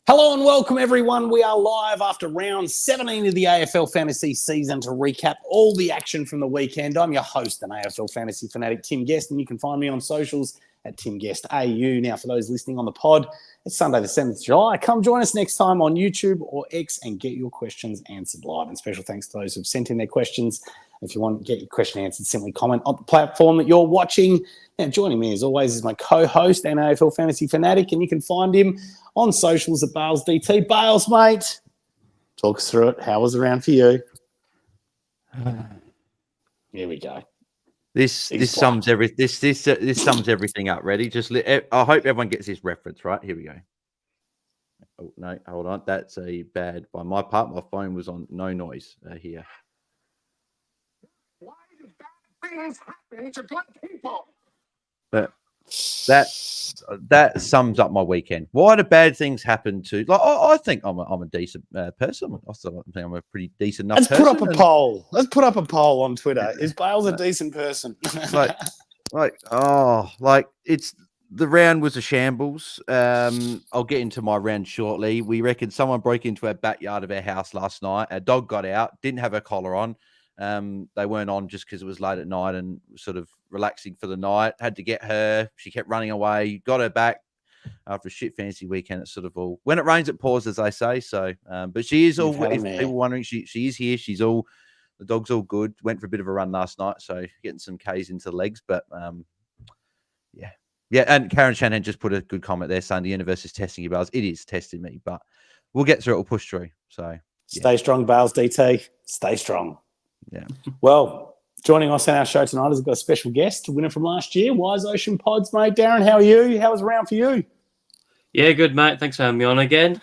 Hello and welcome, everyone. We are live after round 17 of the AFL Fantasy season to recap all the action from the weekend. I'm your host and AFL Fantasy Fanatic, Tim Guest, and you can find me on socials at TimGuestAU. Now, for those listening on the pod, it's Sunday the 7th of July. Come join us next time on YouTube or X and get your questions answered live. And special thanks to those who've sent in their questions. If you want to get your question answered, simply comment on the platform that you're watching. Now, joining me, as always, is my co-host and AFL Fantasy Fanatic, and you can find him on socials at Bales DT. Bales, mate, talk us through it. How was the round for you? Here we go. This sums everything up. Ready? I hope everyone gets this reference right. Here we go. Oh no, hold on. That's a bad by my part. My phone was on no noise here. Why do bad things happen to good people? But that sums up my weekend. Why do bad things happen to? Like, I think I'm a decent person. I think I'm a pretty decent enough person. Let's put up a poll. Let's put up a poll on Twitter. Is Bales a decent person? It's the round was a shambles. I'll get into my round shortly. We reckon someone broke into our backyard of our house last night. Our dog got out, didn't have her collar on. They weren't on just because it was late at night and sort of relaxing for the night. Had to get her. She kept running away. Got her back after a shit fancy weekend. It's sort of all when it rains, it pours, as they say. So, but she is all. If people wondering, she is here. She's all. The dog's all good. Went for a bit of a run last night, so getting some K's into the legs. But yeah. And Karen Shannon just put a good comment there saying the universe is testing you, Bales. It is testing me, but we'll get through it. We'll push through. So stay strong, Bales DT. Stay strong. Yeah. Well, joining us on our show tonight is we've got a special guest, a winner from last year, Wise Ocean Pods, mate. Darren, how are you? How was the round for you? Yeah, good, mate. Thanks for having me on again.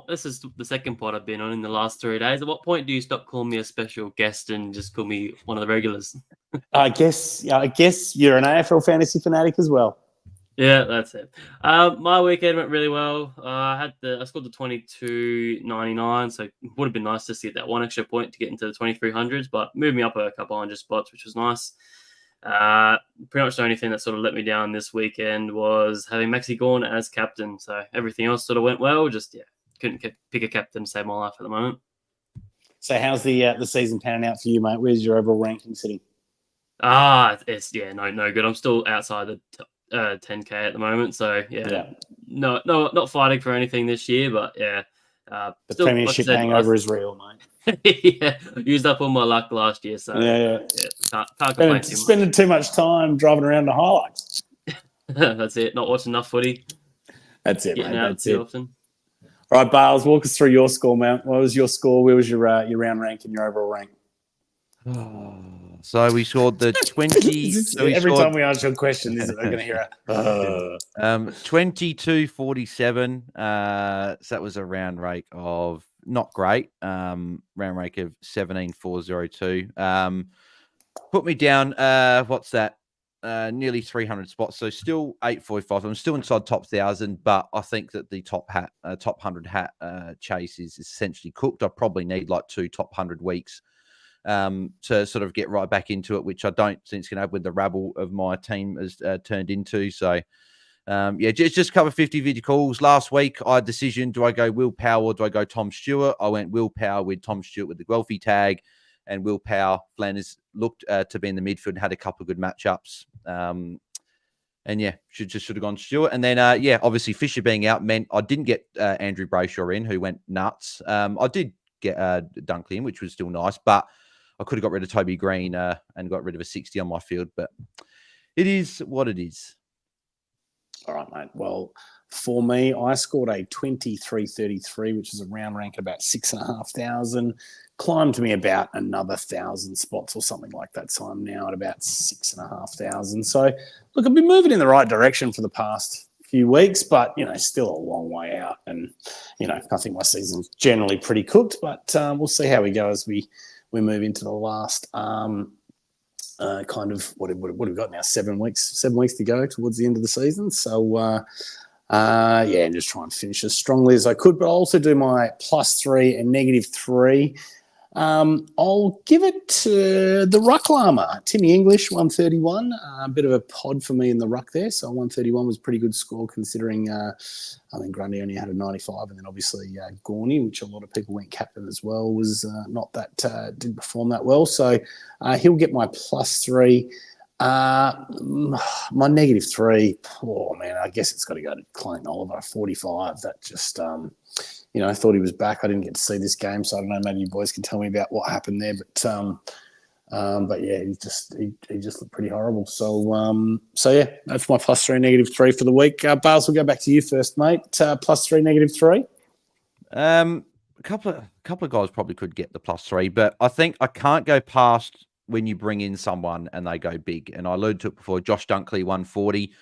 This is the second pod I've been on in the last 3 days. At what point do you stop calling me a special guest and just call me one of the regulars? I guess you're an AFL Fantasy Fanatic as well. Yeah, that's it. My weekend went really well. I scored the 22.99, so it would have been nice to see that one extra point to get into the 2300s, but moved me up a couple hundred spots, which was nice. Pretty much the only thing that sort of let me down this weekend was having Maxi Gawn as captain. So everything else sort of went well. Just couldn't pick a captain to save my life at the moment. So how's the season panning out for you, mate? Where's your overall ranking sitting? It's no good. I'm still outside the 10K at the moment, so no, not fighting for anything this year, but the still, premiership hangover is real, mate. Yeah, used up all my luck last year, so can't complain. Spending too much time driving around the highlights. That's it. Not watching enough footy. That's it, mate. That's it. Often. All right, Bales, walk us through your score, mate. What was your score? Where was your round rank and your overall rank? So we scored the 20. Time we ask you a question, they're going to hear it. 22.47. So that was a round rate of not great. Round rate of 17.402. Put me down. What's that? Nearly 300 spots. So still 845. I'm still inside top 1,000, but I think that the top 100 hat chase is essentially cooked. I probably need like 2 top 100 weeks to sort of get right back into it, which I don't think it's going to have with the rabble of my team has turned into. So, just cover 50 video calls. Last week, I had a decision, do I go Will Power or do I go Tom Stewart? I went Will Power with Tom Stewart with the Guelphy tag, and Will Power, Flanders, looked to be in the midfield and had a couple of good matchups. Should have gone Stewart. And then, obviously Fisher being out meant I didn't get Andrew Brayshaw in, who went nuts. I did get Dunkley in, which was still nice, but I could have got rid of Toby Green and got rid of a 60 on my field, but it is what it is. All right, mate. Well, for me, I scored a 23.33, which is a round rank at about 6,500. Climbed to me about another 1,000 spots or something like that. So I'm now at about 6,500. So, look, I've been moving in the right direction for the past few weeks, but, still a long way out. And, I think my season's generally pretty cooked, but we'll see how we go as we move into the last what have we got now? 7 weeks to go towards the end of the season. So, and just try and finish as strongly as I could, but I'll also do my +3 and -3. I'll give it to the Ruck Llama, Timmy English, 131. A bit of a pod for me in the ruck there. So 131 was a pretty good score considering I think Grundy only had a 95. And then obviously Gorney, which a lot of people went captain as well, was not that, didn't perform that well. So he'll get my +3. My -3, oh man, I guess it's got to go to Clayton Oliver, 45. That just, I thought he was back. I didn't get to see this game, so I don't know. Maybe you boys can tell me about what happened there. But yeah, he just looked pretty horrible. So yeah, that's my +3, -3 for the week. Bales, we'll go back to you first, mate. +3, -3. A couple of guys probably could get the +3, but I think I can't go past when you bring in someone and they go big. And I alluded to it before. Josh Dunkley, 140.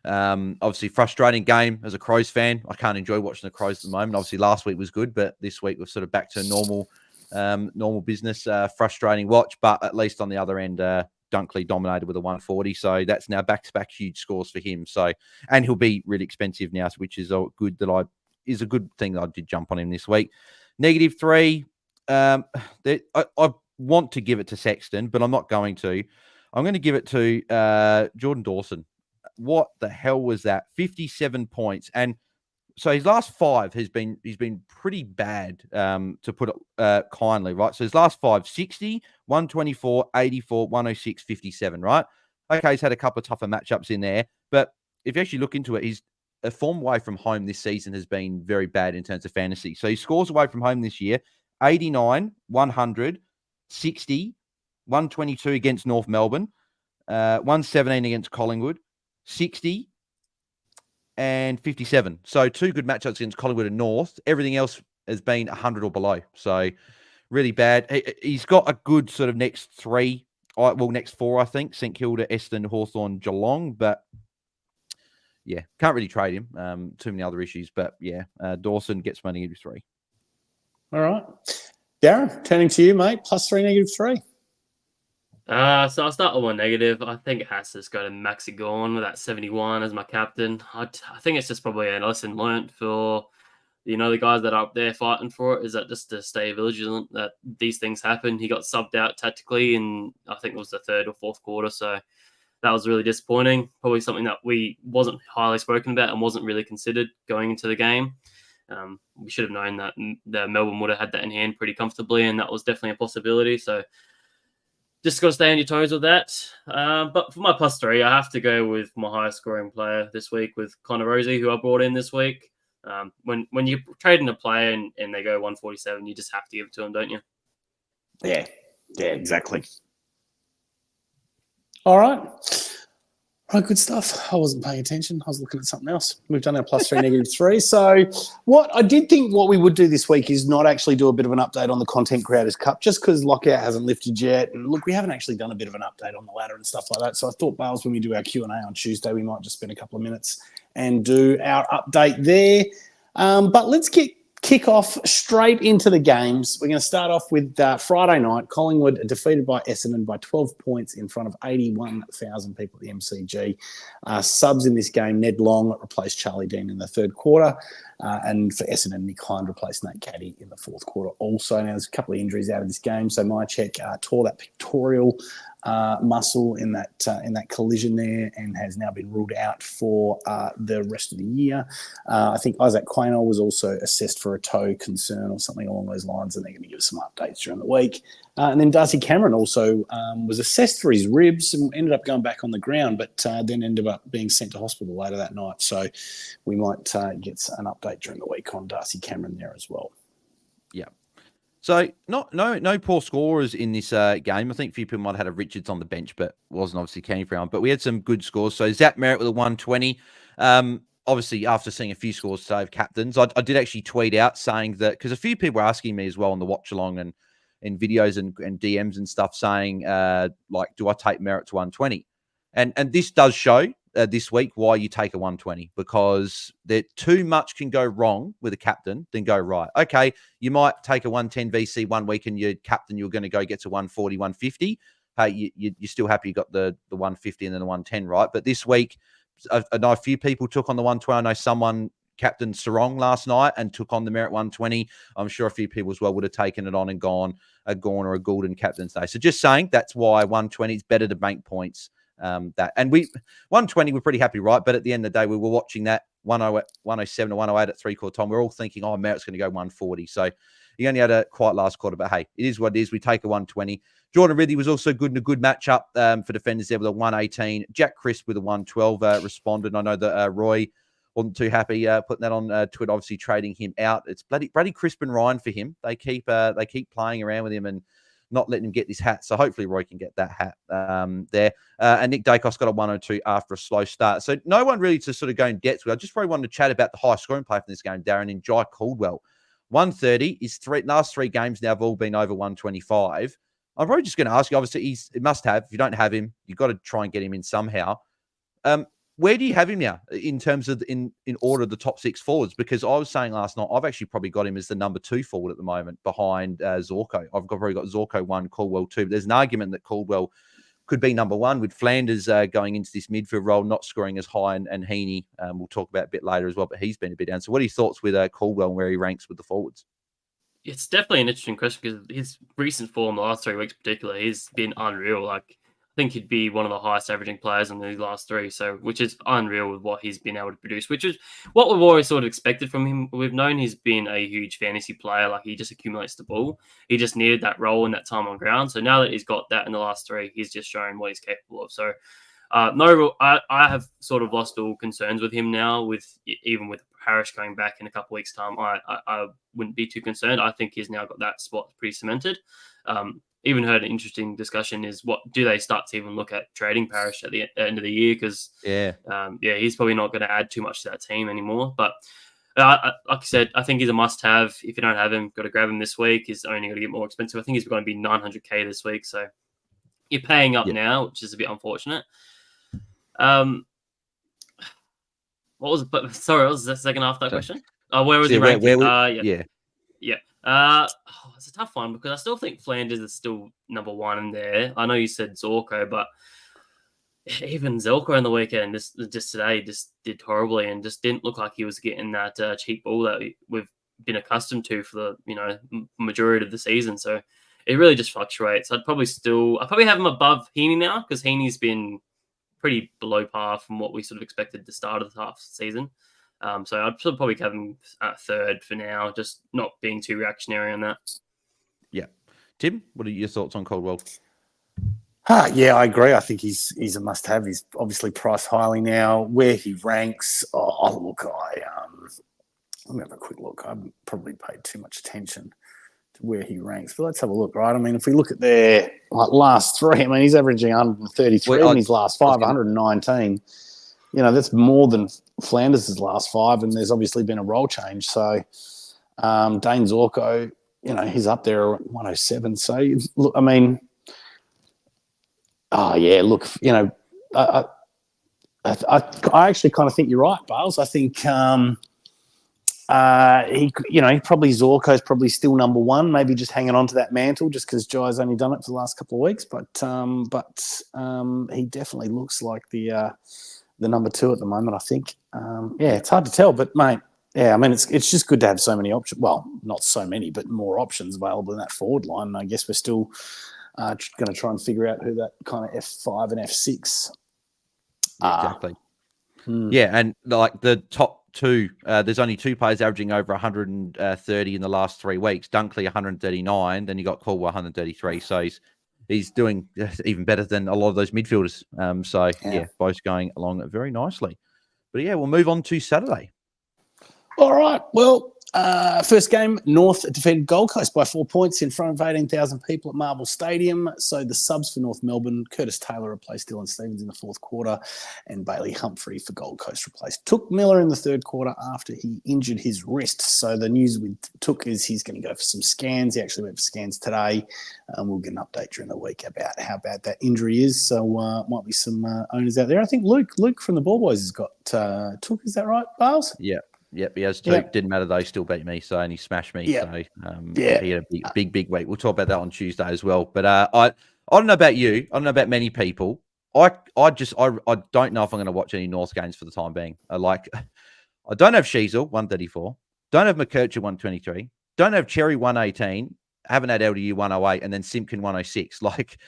Obviously frustrating game as a Crows fan. I can't enjoy watching the Crows at the moment. Obviously last week was good, but this week we're sort of back to normal business. Frustrating watch, but at least on the other end, Dunkley dominated with a 140. So that's now back-to-back huge scores for him. So, and he'll be really expensive now, which is a good thing that I did jump on him this week. -3. I want to give it to Sexton, but I'm not going to. I'm going to give it to Jordan Dawson. What the hell was that? 57 points. And so his last 5 he's been pretty bad, to put it kindly, right? So his last 5, 60, 124, 84, 106, 57, right? Okay, he's had a couple of tougher matchups in there. But if you actually look into it, his form away from home this season has been very bad in terms of fantasy. So he scores away from home this year, 89, 100, 60, 122 against North Melbourne, 117 against Collingwood, 60 and 57. So 2 good matchups against Collingwood and North. Everything else has been 100 or below. So really bad. He's got a good sort of next 4, I think. St Kilda, Essendon, Hawthorn, Geelong. But yeah, can't really trade him. Too many other issues. But yeah, Dawson gets my -3. All right. Darren, turning to you, mate. +3, -3. So I'll start with one negative. I think it has to just go to Maxi Gorn with that 71 as my captain. I think it's just probably a lesson learnt for, the guys that are up there fighting for it, is that just to stay vigilant that these things happen. He got subbed out tactically in, I think it was the 3rd or 4th quarter. So that was really disappointing. Probably something that we wasn't highly spoken about and wasn't really considered going into the game. We should have known that the Melbourne would have had that in hand pretty comfortably, and that was definitely a possibility. So just got to stay on your toes with that. But for my +3, I have to go with my highest scoring player this week with Connor Rosie, who I brought in this week. When you're trading a player and they go 147, you just have to give it to them, don't you? Yeah, exactly. All right. Right, good stuff. I wasn't paying attention. I was looking at something else. We've done our +3, -3. So what I did think what we would do this week is not actually do a bit of an update on the Content Creators Cup, just because lockout hasn't lifted yet. And look, we haven't actually done a bit of an update on the ladder and stuff like that. So I thought, Bales, when we do our Q&A on Tuesday, we might just spend a couple of minutes and do our update there. But let's kick off straight into the games. We're going to start off with Friday night. Collingwood defeated by Essendon by 12 points in front of 81,000 people at the MCG. Subs in this game, Ned Long replaced Charlie Dean in the 3rd quarter. And for Essendon, Nick Hind replaced Nate Caddy in the 4th quarter also. Now, there's a couple of injuries out of this game. So Mychek tore that pectoral muscle in that collision there and has now been ruled out for the rest of the year. I think Isaac Quaynor was also assessed for a toe concern or something along those lines, and they're going to give us some updates during the week. And then Darcy Cameron also was assessed for his ribs and ended up going back on the ground, but then ended up being sent to hospital later that night. So we might get an update during the week on Darcy Cameron there as well. Yeah. So no poor scorers in this game. I think a few people might have had a Richards on the bench, but wasn't obviously keen for him. But we had some good scores. So Zach Merritt with a 120. Obviously, after seeing a few scores today of captains, I did actually tweet out saying that, because a few people were asking me as well on the watch along and in videos and DMs and stuff saying, like, do I take Merritt to 120? And this does show this week why you take a 120, because there too much can go wrong with a captain than go right. Okay, you might take a 110 VC one week and your captain, you're going to go get to 140, 150. Hey, you're still happy you got the 150 and then the 110, right? But this week, I know a few people took on the 120. I know someone captain Sarong last night and took on the Merit 120, I'm sure a few people as well would have taken it on and gone a Gawn or a Goulden captain's day. So just saying, that's why 120 is better to bank points. And 120, we're pretty happy, right? But at the end of the day, we were watching that 107 or 108 at 3/4 time. We're all thinking, oh, Merit's going to go 140. So he only had a quiet last quarter, but hey, it is what it is. We take a 120. Jordan Ridley was also good in a good matchup for defenders there with a 118. Jack Crisp with a 112 responded. I know that Roy wasn't too happy putting that on Twitter, obviously trading him out. It's bloody Crisp and Ryan for him. They keep playing around with him and not letting him get this hat. So hopefully Roy can get that hat there. And Nick Dacos got a 102 after a slow start. So no one really to sort of go in depth with. I just probably wanted to chat about the high scoring play from this game, Darren, and Jai Caldwell. 130 is last three games now have all been over 125. I'm probably just going to ask you, obviously, he's a must-have. If you don't have him, you've got to try and get him in somehow. Where do you have him now in terms of in order of the top six forwards? Because I was saying last night, I've actually probably got him as the number 2 forward at the moment behind Zorko. probably got Zorko 1, Caldwell 2. But there's an argument that Caldwell could be number 1 with Flanders going into this midfield role, not scoring as high, and Heaney, we'll talk about a bit later as well, but he's been a bit down. So what are your thoughts with Caldwell and where he ranks with the forwards? It's definitely an interesting question because his recent form, the last 3 weeks particularly, he's been unreal. Like, I think he'd be one of the highest averaging players in the last 3, so which is unreal with what he's been able to produce, which is what we've always sort of expected from him. We've known he's been a huge fantasy player. Like, he just accumulates the ball. He just needed that role and that time on ground. So now that he's got that in the last 3, he's just showing what he's capable of. So I have sort of lost all concerns with him now. Even with Harris going back in a couple of weeks' time, I wouldn't be too concerned. I think he's now got that spot pretty cemented. Even heard an interesting discussion is what do they start to even look at trading Parrish at the end of the year? Because he's probably not going to add too much to that team anymore. But like I said, I think he's a must-have. If you don't have him, got to grab him this week. He's only going to get more expensive. I think he's going to be $900K this week. So you're paying up now, which is a bit unfortunate. What was the second half of that question? Where was he ranked? It's a tough one because I still think Flanders is still number 1 in there. I know you said Zorko, but even Zorko in the weekend, just today, just did horribly and just didn't look like he was getting that cheap ball that we've been accustomed to for the majority of the season. So it really just fluctuates. I'd probably have him above Heaney now because Heaney's been pretty below par from what we sort of expected at the start of the half season. So I'd probably have him at 3rd for now, just not being too reactionary on that. Yeah. Tim, what are your thoughts on Caldwell? Yeah, I agree. I think he's a must-have. He's obviously priced highly now. Where he ranks, let me have a quick look. I haven't probably paid too much attention to where he ranks, but let's have a look, right? I mean, if we look at their last 3, I mean, he's averaging 133 in his last 5, 119. That's more than Flanders' last 5, and there's obviously been a role change. So Dane Zorko, he's up there at 107. So, look, I mean, I actually kind of think you're right, Bales. I think Zorko's probably still number 1, maybe just hanging on to that mantle just because Jai's only done it for the last couple of weeks. But he definitely looks like the number 2 at the moment, I think. It's hard to tell, but mate, I mean, it's just good to have so many options. Well, not so many, but more options available in that forward line. And I guess we're still going to try and figure out who that kind of F5 and F6 are. Exactly. Yeah, and like the top 2, there's only 2 players averaging over 130 in the last 3 weeks. Dunkley 139, then you got Caldwell 133. So he's doing even better than a lot of those midfielders. Both going along very nicely. But we'll move on to Saturday. All right. Well, first game, North defeated Gold Coast by 4 points in front of 18,000 people at Marvel Stadium. So the subs for North Melbourne, Curtis Taylor replaced Dylan Stevens in the 4th quarter, and Bailey Humphrey for Gold Coast replaced Took Miller in the 3rd quarter after he injured his wrist. So the news with Took is he's going to go for some scans. He actually went for scans today. We'll get an update during the week about how bad that injury is. So might be some owners out there. I think Luke from the Ball Boys has got Took. Is that right, Bales? Yeah. Yep, he has 2. Yep. Didn't matter though, he still beat me, and he smashed me. Yep. So he had a big week. We'll talk about that on Tuesday as well. But I don't know about you. I don't know about many people. I don't know if I'm going to watch any North games for the time being. I I don't have Sheasel, 134. Don't have McKercher, 123. Don't have Cherry, 118. Haven't had LDU, 108. And then Simpkin, 106. Like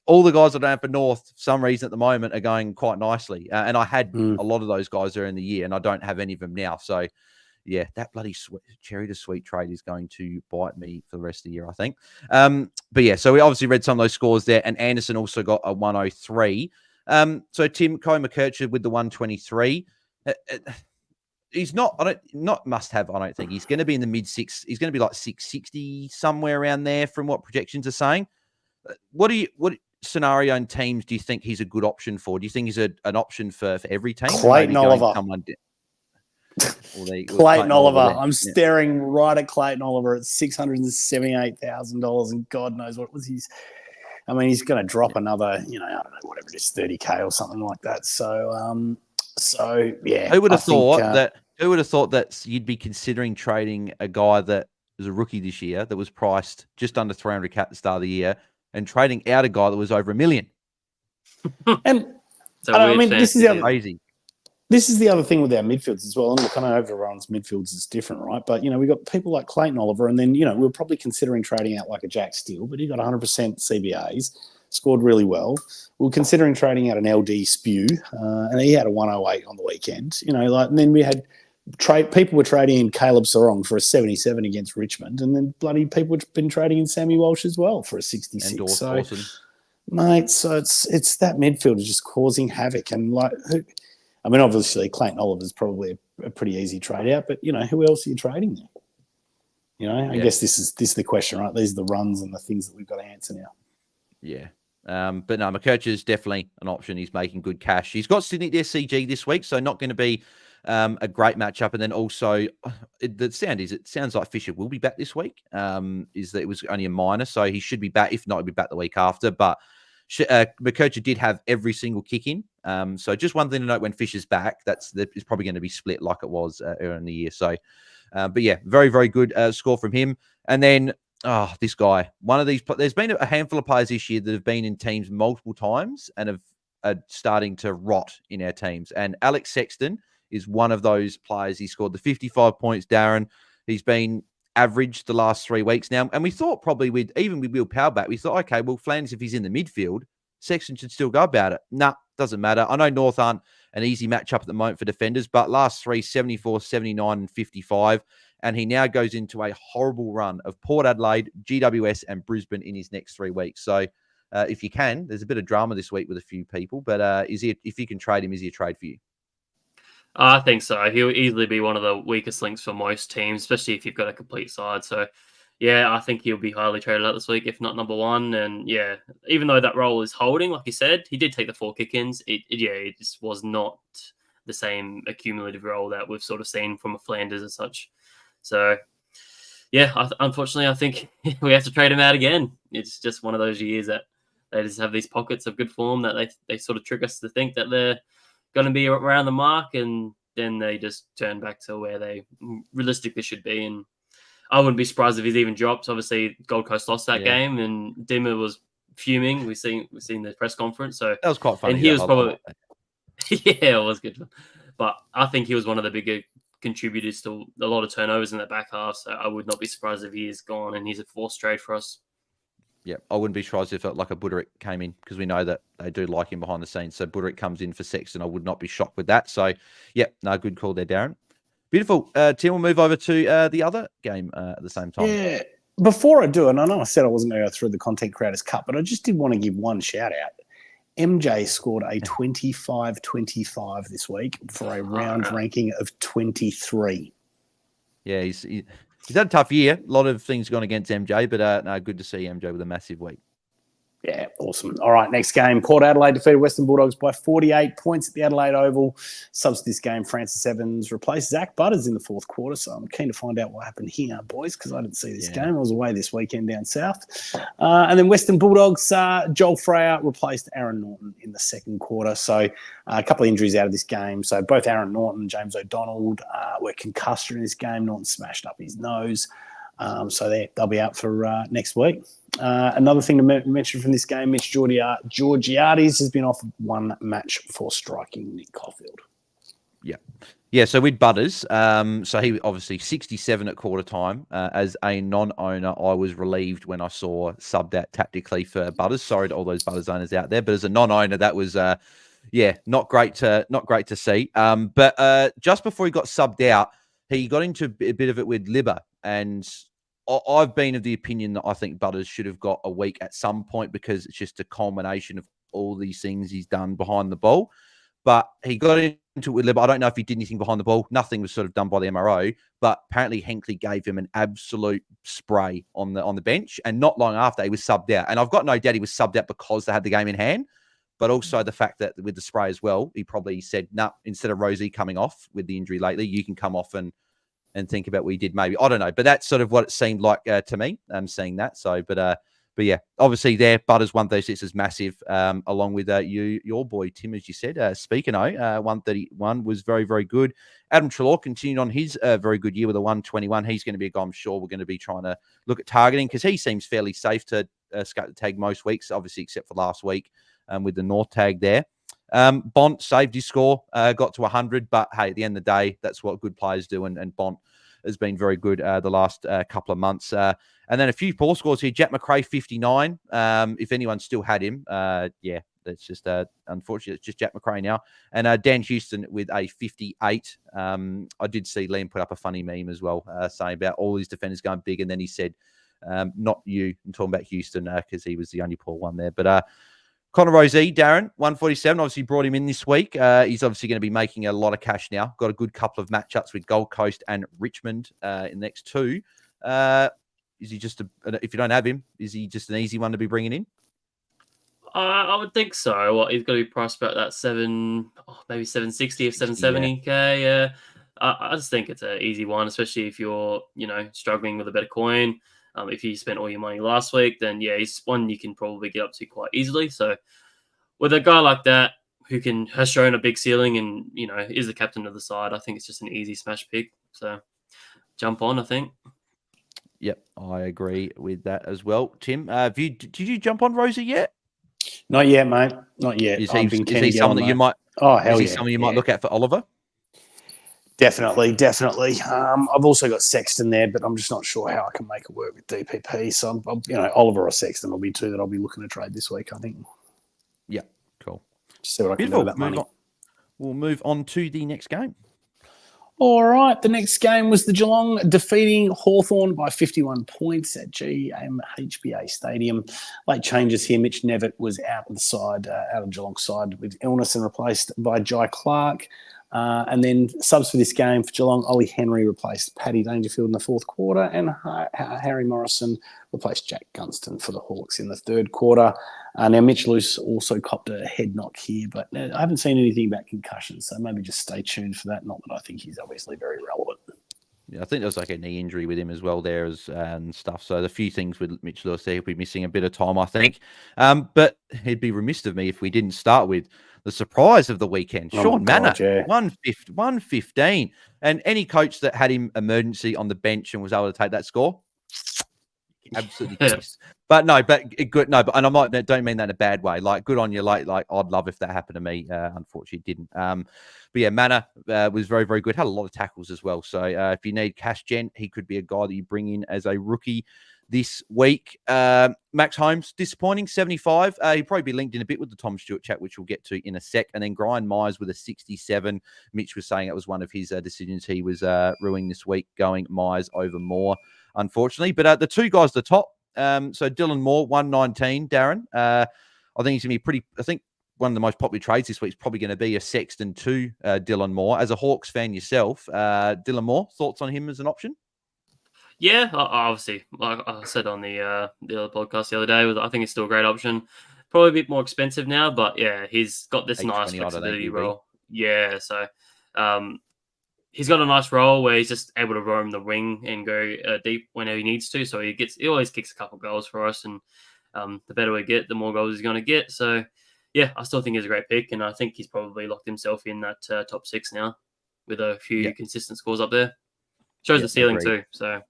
all the guys I don't have for North, for some reason at the moment, are going quite nicely. And I had a lot of those guys during the year, and I don't have any of them now. So, yeah, that bloody Cherry to Sweet trade is going to bite me for the rest of the year, I think. But, yeah, so we obviously read some of those scores there. And Anderson also got a 103. So, Tim, Kyle McKercher with the 123. He's not must have, I don't think. He's going to be in the mid six. He's going to be like 660, somewhere around there from what projections are saying. What scenario and teams do you think he's a good option for? Do you think he's an option for every team? Clayton Oliver. Clayton Oliver. I'm staring right at Clayton Oliver at $678,000, and God knows what was his. I mean, he's going to drop another, I don't know, whatever it is, 30K or something like that. So yeah. Who would have thought that you'd be considering trading a guy that was a rookie this year that was priced just under 300K at the start of the year, and trading out a guy that was over $1 million? And I mean, this is crazy. This is the other thing with our midfields as well. And look, I know everyone's midfields is different, right? But, we've got people like Clayton Oliver, and then, we're probably considering trading out like a Jack Steele, but he got 100% CBAs, scored really well. We're considering trading out an LD Spew, and he had a 108 on the weekend. And then we had people were trading in Caleb Sarong for a 77 against Richmond, and then bloody people have been trading in Sammy Walsh as well for a 66. And Dawson. Mate, so it's that midfield is just causing havoc. And obviously Clayton Oliver is probably a pretty easy trade out, but who else are you trading there? I guess this is the question, right? These are the runs and the things that we've got to answer now. Yeah. But no, McKercher is definitely an option. He's making good cash. He's got Sydney SCG this week, so not going to be a great matchup. And then also, it sounds like Fisher will be back this week. Is that it was only a minor, so he should be back. If not, he'll be back the week after. But McKercher did have every single kick in. So just one thing to note: when Fisher's back, it's probably going to be split like it was earlier in the year. So, but yeah, very very good score from him. And then this guy, one of these. There's been a handful of players this year that have been in teams multiple times and are starting to rot in our teams. And Alex Sexton is one of those players. He scored the 55 points, Darren. He's been average the last 3 weeks now. And we thought probably with Will Powell back, we thought, okay, well, Flanders, if he's in the midfield, Sexton should still go about it. Nah, doesn't matter. I know North aren't an easy matchup at the moment for defenders, but last three, 74, 79, and 55. And he now goes into a horrible run of Port Adelaide, GWS, and Brisbane in his next 3 weeks. So if you can, there's a bit of drama this week with a few people, but if you can trade him, is he a trade for you? I think so. He'll easily be one of the weakest links for most teams, especially if you've got a complete side. So, yeah, I think he'll be highly traded out this week, if not number one. And, yeah, even though that role is holding, like you said, he did take the 4 kick-ins. It just was not the same accumulative role that we've sort of seen from a Flanders and such. So, yeah, unfortunately, I think we have to trade him out again. It's just one of those years that they just have these pockets of good form that they sort of trick us to think that they're going to be around the mark, and then they just turn back to where they realistically should be. And I wouldn't be surprised if he's even dropped. Obviously, Gold Coast lost that game, and Dimmer was fuming. We've seen the press conference, so that was quite funny. And he was probably it was good, but I think he was one of the bigger contributors to a lot of turnovers in that back half. So I would not be surprised if he is gone and he's a forced trade for us. Yeah, I wouldn't be surprised if like a Buderick came in, because we know that they do like him behind the scenes. So Buderick comes in for Sexton. I would not be shocked with that. So, yeah, no, good call there, Darren. Beautiful. Tim, we'll move over to the other game at the same time. Yeah, before I do, and I know I said I wasn't going to go through the Content Creators Cup, but I just did want to give one shout out. MJ scored a 25-25 this week for a round ranking of 23. Yeah, he's had a tough year. A lot of things gone against MJ, but no, good to see MJ with a massive week. Yeah, awesome. All right, next game. Port Adelaide defeated Western Bulldogs by 48 points at the Adelaide Oval. Subs to this game, Francis Evans replaced Zach Butters in the fourth quarter, so I'm keen to find out what happened here, boys, because I didn't see this game. I was away this weekend down south. And then Western Bulldogs, Joel Freyer replaced Aaron Norton in the second quarter. So a couple of injuries out of this game. So both Aaron Norton and James O'Donnell were concussed in this game. Norton smashed up his nose. So they'll be out for next week. Another thing to mention from this game, Mitch Georgiades has been off 1 match for striking Nick Caulfield. Yeah. Yeah, so with Butters, so he obviously 67 at quarter time. As a non-owner, I was relieved when I saw subbed out tactically for Butters. Sorry to all those Butters owners out there, but as a non-owner, that was not great to see. But just before he got subbed out, he got into a bit of it with Libba, and I've been of the opinion that I think Butters should have got a week at some point because it's just a culmination of all these things he's done behind the ball. But he got into it with Libba. I don't know if he did anything behind the ball. Nothing was sort of done by the MRO, but apparently Hinkley gave him an absolute spray on the bench. And not long after, he was subbed out. And I've got no doubt he was subbed out because they had the game in hand, but also the fact that with the spray as well, he probably said, nah, instead of Rosie coming off with the injury lately, you can come off and think about what he did maybe. I don't know, but that's sort of what it seemed like to me. I'm seeing that. So, but yeah, obviously there, Butters 136 is massive, along with your boy, Tim, as you said. Speaking of, 131 was very, very good. Adam Treloar continued on his very good year with a 121. He's going to be a guy I'm sure we're going to be trying to look at targeting because he seems fairly safe to scout the tag most weeks, obviously, except for last week with the North tag there. Bont saved his score, got to 100, but hey, at the end of the day, that's what good players do, and Bont has been very good the last couple of months. And then a few poor scores here. Jack McRae, 59. If anyone still had him, that's just unfortunate. It's just Jack McRae now. And Dan Houston with a 58. I did see Liam put up a funny meme as well, saying about all these defenders going big. And then he said, not you, I'm talking about Houston because he was the only poor one there. But Connor Rosey, Darren, 147. Obviously brought him in this week. He's obviously going to be making a lot of cash now. Got a good couple of matchups with Gold Coast and Richmond in the next two. Is he just if you don't have him, is he just an easy one to be bringing in? I would think so. Well, he's got to be priced about that maybe 760 or 770k. Yeah. I just think it's an easy one, especially if you're, struggling with a better coin. If you spent all your money last week, then yeah, he's one you can probably get up to quite easily. So with a guy like that who has shown a big ceiling and, is the captain of the side, I think it's just an easy smash pick. So jump on, I think. Yep, I agree with that as well. Tim, did you jump on Rosie yet? Not yet, mate. Not yet. Is he someone that you might? Oh, hell is he someone you might look at for Oliver? Definitely. I've also got Sexton there, but I'm just not sure how I can make it work with DPP. So, Oliver or Sexton will be two that I'll be looking to trade this week, I think. Yeah, cool. Just see what I can do with that money. We'll move on to the next game. All right, the next game was the Geelong defeating Hawthorn by 51 points at GMHBA Stadium. Late changes here. Mitch Nevitt was out of the side, out of Geelong's side with illness and replaced by Jai Clark. And then subs for this game for Geelong, Ollie Henry replaced Paddy Dangerfield in the fourth quarter, and Harry Morrison replaced Jack Gunston for the Hawks in the third quarter. Now, Mitch Luce also copped a head knock here, but I haven't seen anything about concussions, so maybe just stay tuned for that. Not that I think he's obviously very relevant. Yeah, I think there was like a knee injury with him as well there and stuff. So the few things with Mitch Lewis there, he'll be missing a bit of time, I think. But it'd be remiss of me if we didn't start with the surprise of the weekend. Sean Manor, 115. And any coach that had him emergency on the bench and was able to take that score, absolutely pissed. But good. No, but and don't mean that in a bad way. Like, good on you. Like I'd love if that happened to me. Unfortunately, it didn't. But yeah, Manor was very, very good. Had a lot of tackles as well. So if you need cash gen, he could be a guy that you bring in as a rookie this week. Max Holmes, disappointing, 75. He'll probably be linked in a bit with the Tom Stewart chat, which we'll get to in a sec. And then Brian Myers with a 67. Mitch was saying it was one of his decisions he was ruining this week, going Myers over Moore, unfortunately. But the two guys at the top, so Dylan Moore, 119, Darren. I think he's going to be pretty, I think one of the most popular trades this week is probably going to be a Sexton to Dylan Moore. As a Hawks fan yourself, Dylan Moore, thoughts on him as an option? Yeah, obviously, like I said on the other podcast the other day, I think it's still a great option. Probably a bit more expensive now, but yeah, he's got this nice flexibility role. Yeah, so he's got a nice role where he's just able to roam the wing and go deep whenever he needs to. So he always kicks a couple of goals for us, and the better we get, the more goals he's going to get. So yeah, I still think he's a great pick, and I think he's probably locked himself in that top six now with a few consistent scores up there. Shows the ceiling too. So.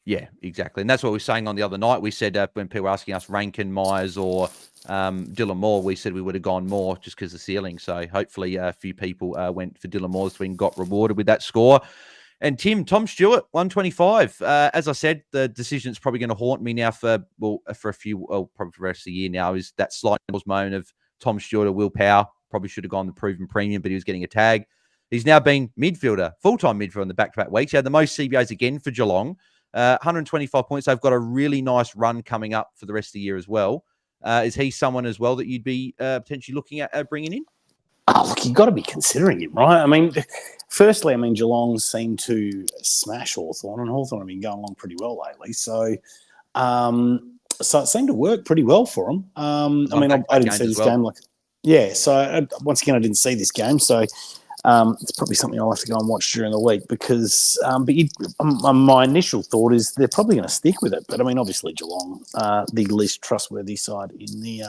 Yeah, exactly. And that's what we were saying on the other night. We said when people were asking us Rankin, Myers or Dylan Moore, we said we would have gone more just because of the ceiling. So hopefully a few people went for Dylan Moore and got rewarded with that score. And Tom Stewart, 125. As I said, the decision's probably going to haunt me now for a few, probably for the rest of the year now, is that slight moment of Tom Stewart or Will Power. Probably should have gone the proven premium, but he was getting a tag. He's now been midfielder, full-time midfielder in the back-to-back weeks. He had the most CBAs again for Geelong. 125 points. They've got a really nice run coming up for the rest of the year as well. Is he someone as well that you'd be potentially looking at bringing in? Oh, look, you've got to be considering him, right? I mean, firstly, Geelong seem to smash Hawthorn, and Hawthorn have been going along pretty well lately. So it seemed to work pretty well for them. I didn't see this game. Once again, I didn't see this game. So it's probably something I'll have to go and watch during the week because my initial thought is they're probably going to stick with it. But obviously Geelong, the least trustworthy side in the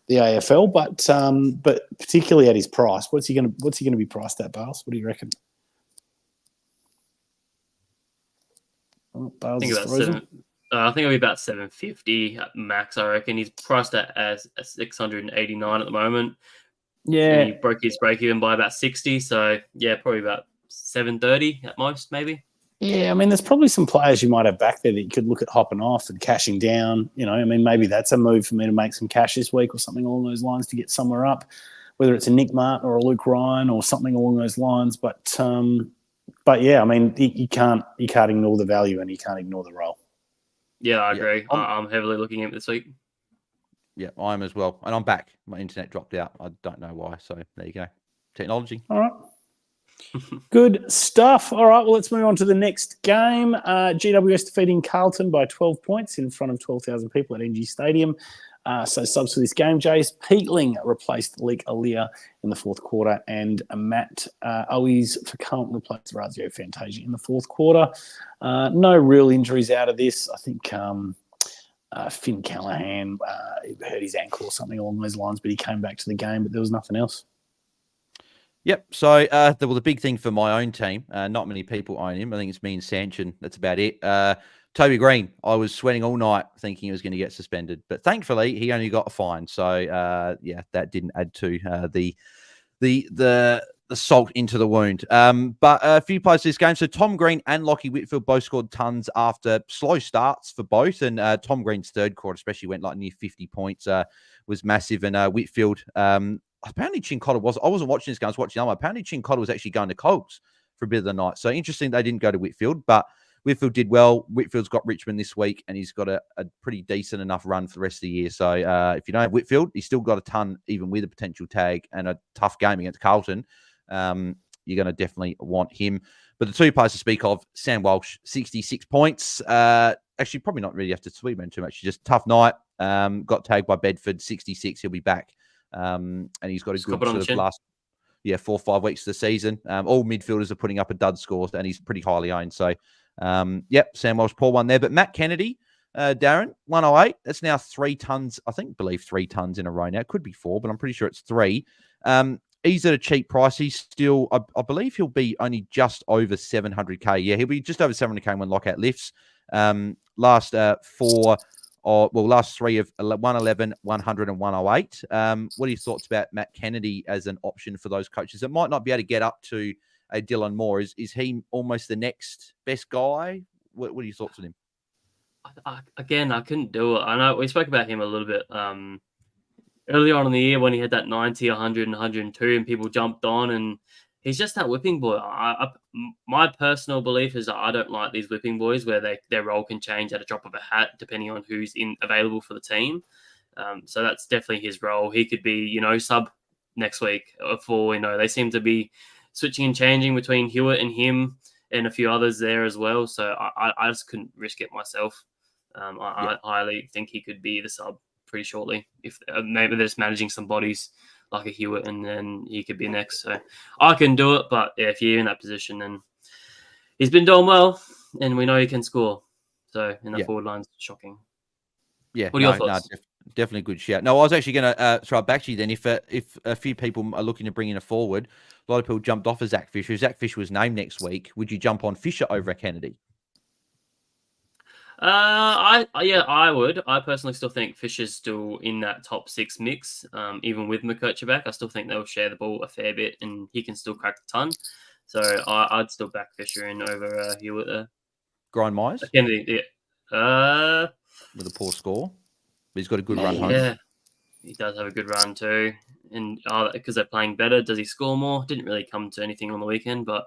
AFL, but particularly at his price, what's he going to be priced at, Bales? What do you reckon? Oh, Bales I think it'll be about 750 at max. I reckon he's priced at as 689 at the moment. Yeah, and he broke his break even by about 60. So yeah, probably about 730 at most, maybe. Yeah, there's probably some players you might have back there that you could look at hopping off and cashing down. Maybe that's a move for me to make some cash this week or something along those lines to get somewhere up, whether it's a Nick Martin or a Luke Ryan or something along those lines. But yeah, you can't ignore the value and you can't ignore the role. Yeah, I agree. I'm heavily looking at this week. Yeah, I am as well. And I'm back. My internet dropped out. I don't know why. So there you go. Technology. All right. Good stuff. All right, well, let's move on to the next game. GWS defeating Carlton by 12 points in front of 12,000 people at NG Stadium. So subs for this game, Jace Peatling replaced Leek Alia in the fourth quarter, and Matt Owies for Carlton replaced Razio Fantasia in the fourth quarter. No real injuries out of this. I think Finn Callahan hurt his ankle or something along those lines, but he came back to the game, but there was nothing else. Yep. So the big thing for my own team, not many people own him. I think it's me and Sanchin. That's about it. Toby Green, I was sweating all night thinking he was going to get suspended, but thankfully he only got a fine. So that didn't add to the salt into the wound. But a few players this game. So Tom Green and Lockie Whitfield both scored tons after slow starts for both. And Tom Green's third quarter especially went like near 50 points, was massive. And Whitfield, apparently Chincotta I wasn't watching this game, I was watching apparently Chincotta was actually going to Cogs for a bit of the night. So interesting they didn't go to Whitfield, but Whitfield did well. Whitfield's got Richmond this week, and he's got a pretty decent enough run for the rest of the year. So if you don't have Whitfield, he's still got a ton, even with a potential tag and a tough game against Carlton. You're going to definitely want him. But the two players to speak of, Sam Walsh, 66 points. Actually, probably not really have to sweep him too much. Just tough night. Got tagged by Bedford, 66. He'll be back. And he's got a good sort of last 4 or 5 weeks of the season. All midfielders are putting up a dud score, and he's pretty highly owned. So, Sam Walsh, poor one there. But Matt Kennedy, Darren, 108. That's now 3 tons. Believe 3 tons in a row now. It could be 4, but I'm pretty sure it's 3. He's at a cheap price. He's still, I believe he'll be only just over 700K. Yeah, he'll be just over 700K when lockout lifts. Last 3 of 111, 100, and 108. What are your thoughts about Matt Kennedy as an option for those coaches that might not be able to get up to a Dylan Moore? Is he almost the next best guy? What are your thoughts on him? Again, I couldn't do it. I know we spoke about him a little bit earlier on in the year when he had that 90, 100, and 102, and people jumped on, and he's just that whipping boy. My personal belief is that I don't like these whipping boys where their role can change at a drop of a hat depending on who's available for the team. So that's definitely his role. He could be, sub next week for, they seem to be switching and changing between Hewitt and him and a few others there as well. So I just couldn't risk it myself. I highly think he could be the sub pretty shortly if maybe they're just managing some bodies like a Hewitt, and then he could be next. So I can do it, but if you're in that position, then he's been doing well, and we know he can score. So in the forward line's shocking. Yeah, what are your thoughts? Definitely a good shout. No, I was actually going to throw it back to you then. If a few people are looking to bring in a forward, a lot of people jumped off of Zach Fisher. If Zach Fisher was named next week, would you jump on Fisher over Kennedy? I would. I personally still think Fisher's still in that top 6 mix. Even with McKercher back, I still think they'll share the ball a fair bit, and he can still crack the ton. So I'd still back Fisher in over Hewitt there. Grind Myers Kennedy, yeah. with a poor score, but he's got a good run home. Yeah, he does have a good run too, and because they're playing better, does he score more? Didn't really come to anything on the weekend, but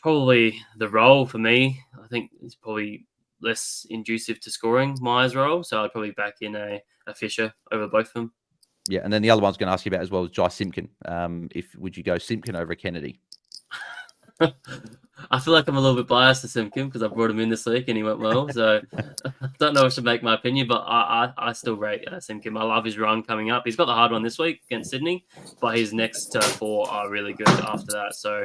probably the role for me. I think it's probably less inducive to scoring Myers' role, so I'd probably back in a Fisher over both of them. Yeah, and then the other one's going to ask you about as well is Jai Simpkin. Would you go Simpkin over Kennedy? I feel like I'm a little bit biased to Simpkin because I brought him in this week and he went well. So I don't know if I should make my opinion, but I still rate Simpkin. I love his run coming up. He's got the hard one this week against Sydney, but his next 4 are really good after that. So,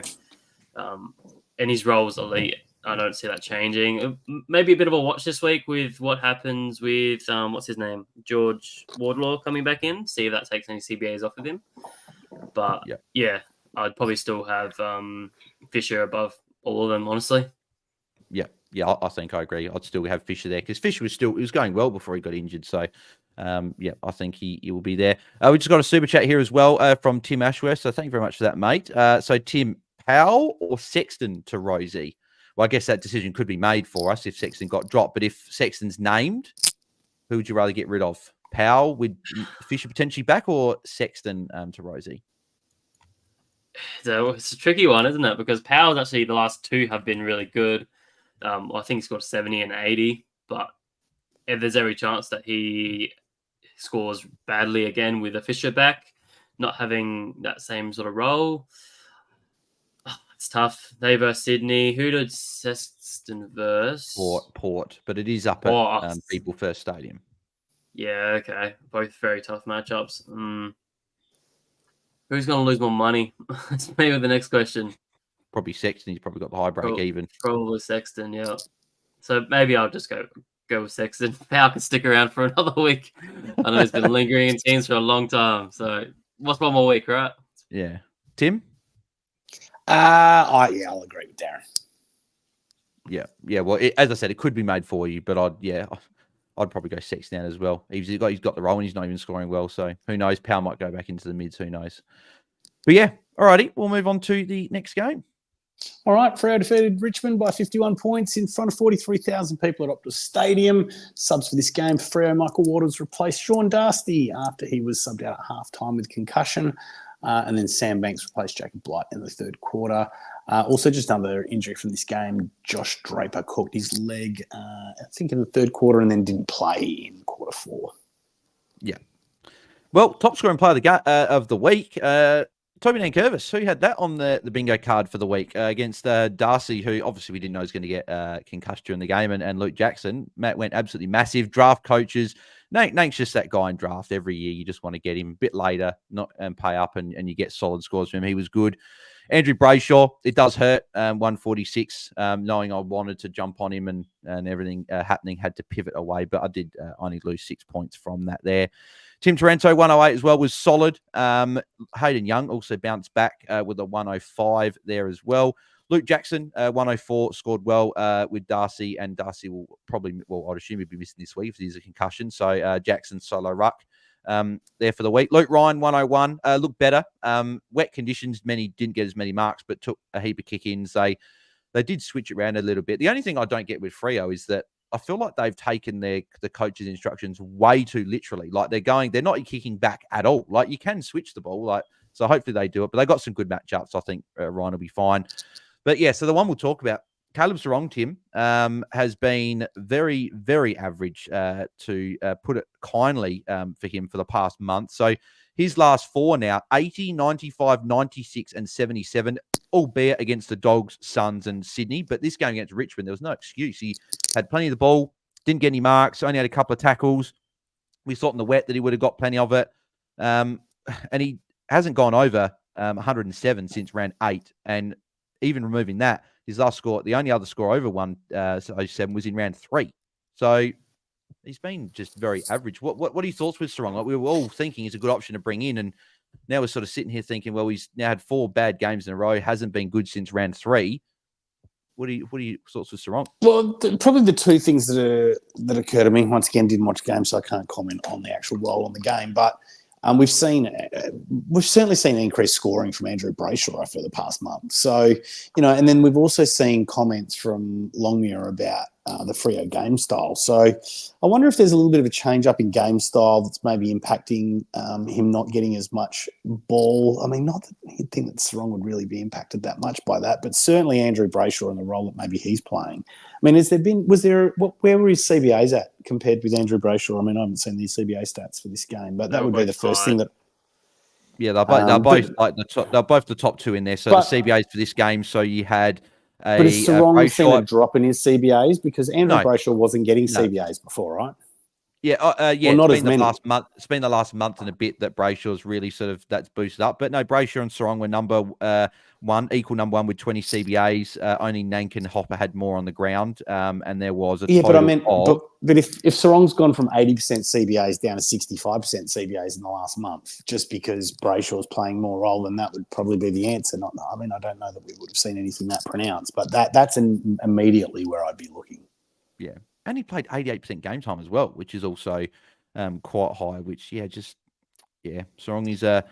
and his role's elite. I don't see that changing. Maybe a bit of a watch this week with what happens with, what's his name? George Wardlaw coming back in. See if that takes any CBAs off of him. But yeah, I'd probably still have Fisher above all of them, honestly. Yeah, I think I agree. I'd still have Fisher there because Fisher was going well before he got injured. So, I think he will be there. We just got a super chat here as well from Tim Ashworth. So thank you very much for that, mate. So Tim, Powell or Sexton to Rosie? Well, I guess that decision could be made for us if Sexton got dropped. But if Sexton's named, who would you rather get rid of? Powell with Fisher potentially back or Sexton to Rosie? So it's a tricky one, isn't it? Because Powell's actually the last 2 have been really good. I think he's got 70 and 80, but if there's every chance that he scores badly again with a Fisher back, not having that same sort of role. It's tough. They versus Sydney. Who did Sexton verse? Port, but it is up at People First Stadium. Yeah, okay. Both very tough matchups. Who's going to lose more money? That's maybe the next question. Probably Sexton. He's probably got the high break even. Probably Sexton, yeah. So maybe I'll just go with Sexton. Powell can stick around for another week. I know he's been lingering in teams for a long time. So what's one more week, right? Yeah. Tim? I'll agree with Darren. Yeah. Well, as I said, it could be made for you, but I'd probably go Sexton as well. He's got the role and he's not even scoring well. So who knows? Powell might go back into the mids. Who knows? But yeah, alrighty. We'll move on to the next game. All right, Freo defeated Richmond by 51 points in front of 43,000 people at Optus Stadium. Subs for this game, Freo Michael Waters replaced Sean Darcy after he was subbed out at half-time with concussion. And then Sam Banks replaced Jacob Blight in the third quarter. Also, just another injury from this game, Josh Draper caught his leg, I think, in the third quarter and then didn't play in quarter 4. Yeah. Well, top scoring player of the week, Toby Nankervis, who had that on the bingo card for the week against Darcy, who obviously we didn't know was going to get concussed during the game, and Luke Jackson. Matt went absolutely massive. Draft coaches. Nate's just that guy in draft every year. You just want to get him a bit later, and pay up, and you get solid scores from him. He was good. Andrew Brayshaw, it does hurt. 146, knowing I wanted to jump on him and everything happening, had to pivot away, but I did only lose 6 points from that there. Tim Taranto, 108 as well, was solid. Hayden Young also bounced back with a 105 there as well. Luke Jackson, 104, scored well with Darcy, and Darcy will probably, I'd assume he'd be missing this week if there's a concussion. So Jackson, solo ruck there for the week. Luke Ryan, 101, looked better. Wet conditions, many didn't get as many marks, but took a heap of kick-ins. They did switch around a little bit. The only thing I don't get with Freo is that I feel like they've taken the coach's instructions way too literally. Like they're not kicking back at all. Like you can switch the ball. So hopefully they do it, but they got some good matchups. I think Ryan will be fine. But yeah, so the one we'll talk about, Caleb Sarong, Tim, has been very, very average to put it kindly for him for the past month. So his last 4 now, 80, 95, 96, and 77, albeit against the Dogs, Suns, and Sydney. But this game against Richmond, there was no excuse. He had plenty of the ball, didn't get any marks, only had a couple of tackles. We thought in the wet that he would have got plenty of it. And he hasn't gone over 107 since round 8. And even removing that, his last score, the only other score over 107 was in round 3. So he's been just very average. What are your thoughts with Sarong? Like we were all thinking he's a good option to bring in, and now we're sort of sitting here thinking, well, he's now had 4 bad games in a row, hasn't been good since round 3. What are your thoughts with Sarong? Well, probably the two things that occur to me. Once again, didn't watch the game, so I can't comment on the actual role on the game. But we've certainly seen increased scoring from Andrew Brayshaw for the past month. So, and then we've also seen comments from Longmuir about the Freo game style. So I wonder if there's a little bit of a change up in game style that's maybe impacting him not getting as much ball. I mean, not that you'd think that Sarong would really be impacted that much by that, but certainly Andrew Brayshaw and the role that maybe he's playing. I mean, where were his CBAs at compared with Andrew Brayshaw? I mean, I haven't seen these CBA stats for this game, but that would be the first thing that. Yeah, they're both the top two in there. So the CBAs for this game. So you had but has Sarong seen a drop in his CBAs because Andrew Brayshaw wasn't getting CBAs before, right? Yeah, Well, not as many. It's been the last month and a bit that Brayshaw's really that's boosted up. But no, Brayshaw and Sarong were number equal number one with 20 CBAs. Only Nank and Hopper had more on the ground, and there was a total but I meant, but if Sarong's gone from 80% CBAs down to 65% CBAs in the last month, just because Brayshaw's playing more role, then that would probably be the answer. I don't know that we would have seen anything that pronounced, but that's immediately where I'd be looking. Yeah. And he played 88% game time as well, which is also quite high, Sarong is a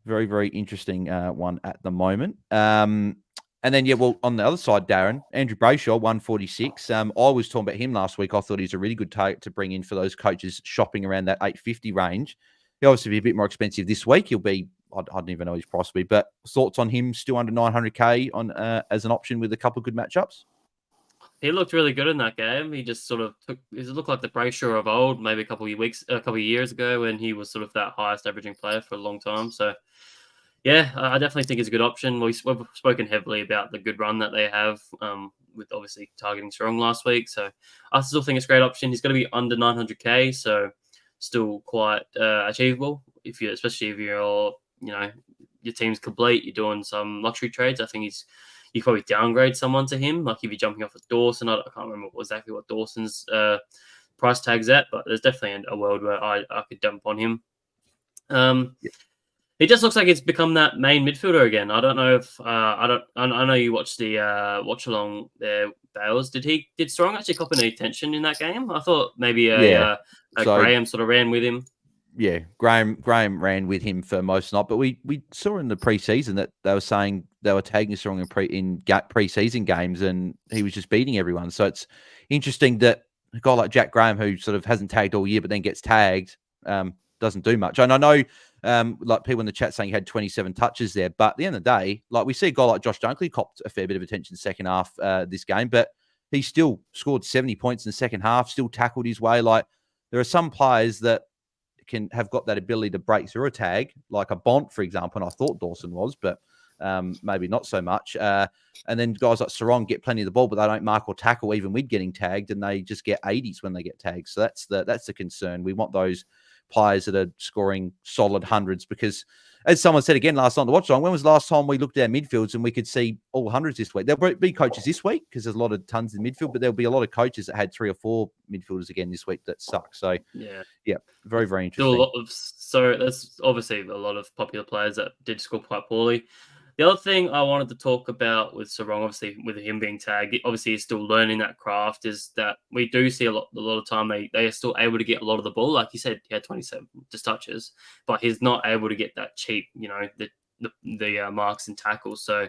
very, very interesting one at the moment. And then, on the other side, Darren, Andrew Brayshaw, 146. I was talking about him last week. I thought he's a really good target to bring in for those coaches shopping around that 850 range. He'll obviously be a bit more expensive this week. He'll be, I don't even know his price will be, but thoughts on him still under 900K on as an option with a couple of good matchups? He looked really good in that game. He just sort of it looked like the Brayshaw of old, maybe a couple of years ago when he was sort of that highest averaging player for a long time. So, yeah, I definitely think it's a good option. We've spoken heavily about the good run that they have with obviously targeting Sarong last week. So, I still think it's a great option. He's going to be under 900K, so still quite achievable. Especially if your team's complete, you're doing some luxury trades. I think you probably downgrade someone to him. Like if you're jumping off with Dawson, I can't remember exactly what Dawson's price tag's at, but there's definitely a world where I could dump on him. He just looks like he's become that main midfielder again. I don't know if I know you watched the watch along there, Bales. Did Sarong actually cop any attention in that game? I thought maybe Graham sort of ran with him. Yeah, Graham ran with him for most of the night, but we saw in the preseason that they were saying they were tagging Sarong in preseason games, and he was just beating everyone. So it's interesting that a guy like Jack Graham, who sort of hasn't tagged all year but then gets tagged, doesn't do much. And I know, like people in the chat saying he had 27 touches there, but at the end of the day, like we see a guy like Josh Dunkley copped a fair bit of attention in the second half this game, but he still scored 70 points in the second half, still tackled his way. Like there are some players that have got that ability to break through a tag, like a Bont, for example, and I thought Dawson was, but maybe not so much. And then guys like Sarong get plenty of the ball, but they don't mark or tackle even with getting tagged, and they just get 80s when they get tagged. So that's the concern. We want those players that are scoring solid hundreds because, as someone said again last night on the watch along, when was the last time we looked at our midfields and we could see all hundreds this week? There'll be coaches this week because there's a lot of tons in midfield, but there'll be a lot of coaches that had 3 or 4 midfielders again this week that suck. So yeah, very, very interesting. So there's obviously a lot of popular players that did score quite poorly. The other thing I wanted to talk about with Sarong, obviously with him being tagged, obviously he's still learning that craft, is that we do see a lot of time they are still able to get a lot of the ball. Like you said, he had 27 just touches, but he's not able to get that cheap, the marks and tackles. So,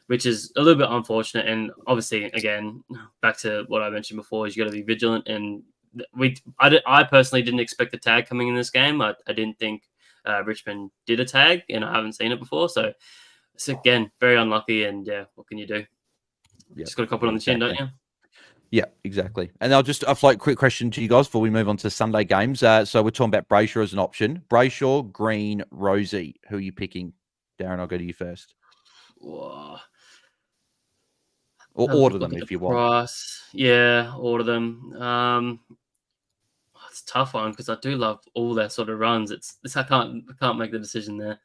which is a little bit unfortunate. And obviously, again, back to what I mentioned before, is you got to be vigilant. And I personally didn't expect the tag coming in this game. I didn't think Richmond did a tag, and I haven't seen it before. So again, very unlucky, and what can you do? Just got to cop it on the chin, don't you? Yeah, exactly. And I'll just float a quick question to you guys before we move on to Sunday games. So we're talking about Brayshaw as an option. Brayshaw, Green, Rosie. Who are you picking? Darren, I'll go to you first. Whoa. Or order them if you want. Yeah, order them. It's a tough one because I do love all their sort of runs. It's I can't make the decision there.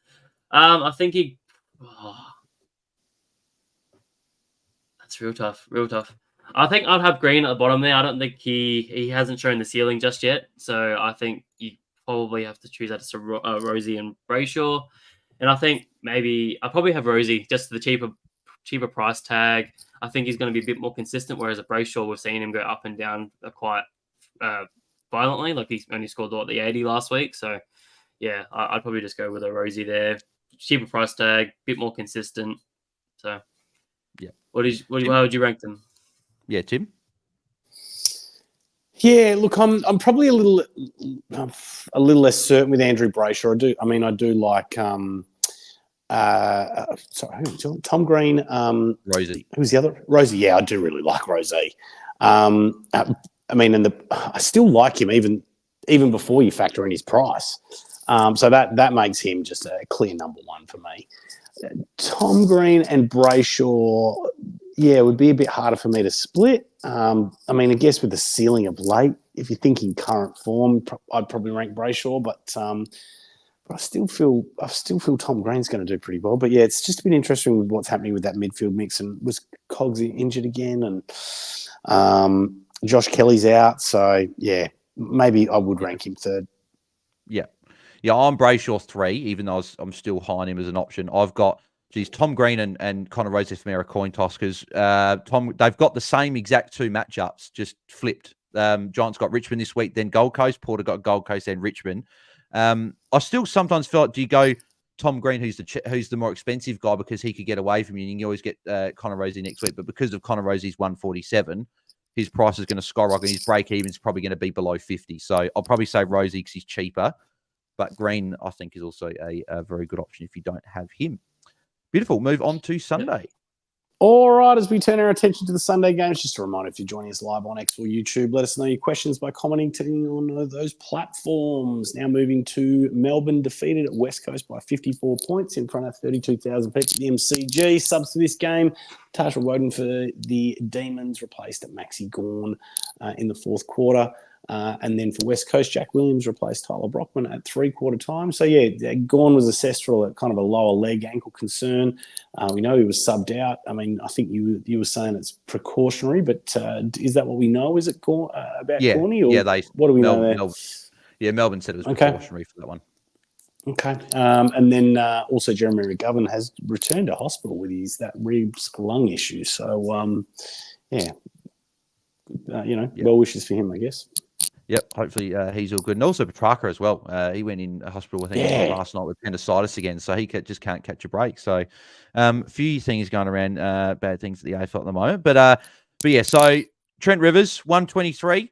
I think that's real tough. I think I'd have Green at the bottom there. I don't think he hasn't shown the ceiling just yet. So I think you probably have to choose out of Rosie and Brayshaw. And I think maybe I'll probably have Rosie, just the cheaper cheaper price tag. I think he's going to be a bit more consistent, whereas a Brayshaw, we've seen him go up and down quite violently. Like he's only scored the 80 last week. So, yeah, I'd probably just go with a Rosie there. Cheaper price tag, bit more consistent. So, yeah. How would you rank them? Yeah, Tim? Yeah, look, I'm probably a little less certain with Andrew Brayshaw. I do like Tom Green. Rosie. Who's the other? Rosie. Yeah, I do really like Rosie. I still like him even before you factor in his price. So that makes him just a clear number one for me. Tom Green and Brayshaw, yeah, it would be a bit harder for me to split. I guess with the ceiling of late, if you're thinking current form, I'd probably rank Brayshaw, but I still feel Tom Green's going to do pretty well. But yeah, it's just a bit interesting with what's happening with that midfield mix. And was Cogs injured again? And Josh Kelly's out, so yeah, maybe I would rank him third. Yeah. Yeah, I'm Brayshaw 3, even though I'm still high on him as an option. I've got, Tom Green and Connor Rosie for me are a coin toss because they've got the same exact 2 matchups, just flipped. Giants got Richmond this week, then Gold Coast. Porter got Gold Coast, then Richmond. I still sometimes feel like, do you go Tom Green, who's the more expensive guy because he could get away from you, and you always get Connor Rosie next week. But because of Connor Rosie's 147, his price is going to skyrocket. His break-even is probably going to be below 50. So I'll probably say Rosie because he's cheaper. But Green, I think, is also a very good option if you don't have him. Beautiful. Move on to Sunday. All right, as we turn our attention to the Sunday games, just a reminder, if you're joining us live on X or YouTube, let us know your questions by commenting on those platforms. Now moving to Melbourne, defeated at West Coast by 54 points in front of 32,000 people at the MCG. Subs to this game, Tasha Woden for the Demons, replaced Maxi Gawn in the fourth quarter. And then for West Coast, Jack Williams replaced Tyler Brockman at 3/4 time. So, yeah, Gawn was assessed for kind of a lower leg ankle concern. We know he was subbed out. I think you were saying it's precautionary, but is that what we know? Is it about Gawny? Or what do we know there? Melbourne said it was precautionary for that one. Okay. And then also Jeremy McGovern has returned to hospital with that ribs lung issue. So, well wishes for him, I guess. Yep, hopefully he's all good. And also Petrarca as well. He went in hospital, I think, last night with appendicitis again, so he just can't catch a break. So a few things going around, bad things at the AFL at the moment. But yeah, so Trent Rivers, 123.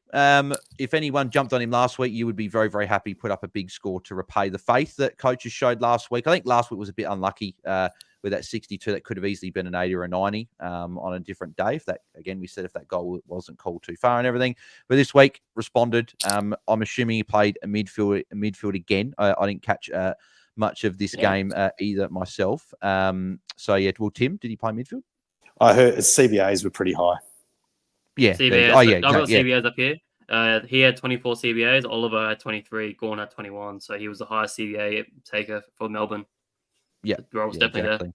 If anyone jumped on him last week, you would be very, very happy. Put up a big score to repay the faith that coaches showed last week. I think last week was a bit unlucky with that 62. That could have easily been an 80 or a 90 on a different day. If that goal wasn't called too far and everything. But this week responded. I'm assuming he played a midfield again. I didn't catch much of this game either myself. So yeah, well, Tim, did he play midfield? I heard CBAs were pretty high. Yeah. CBAs. I've got CBAs up here. He had 24 CBAs. Oliver had 23. Gawn had 21. So he was the highest CBA taker for Melbourne. Yeah, the role's definitely there.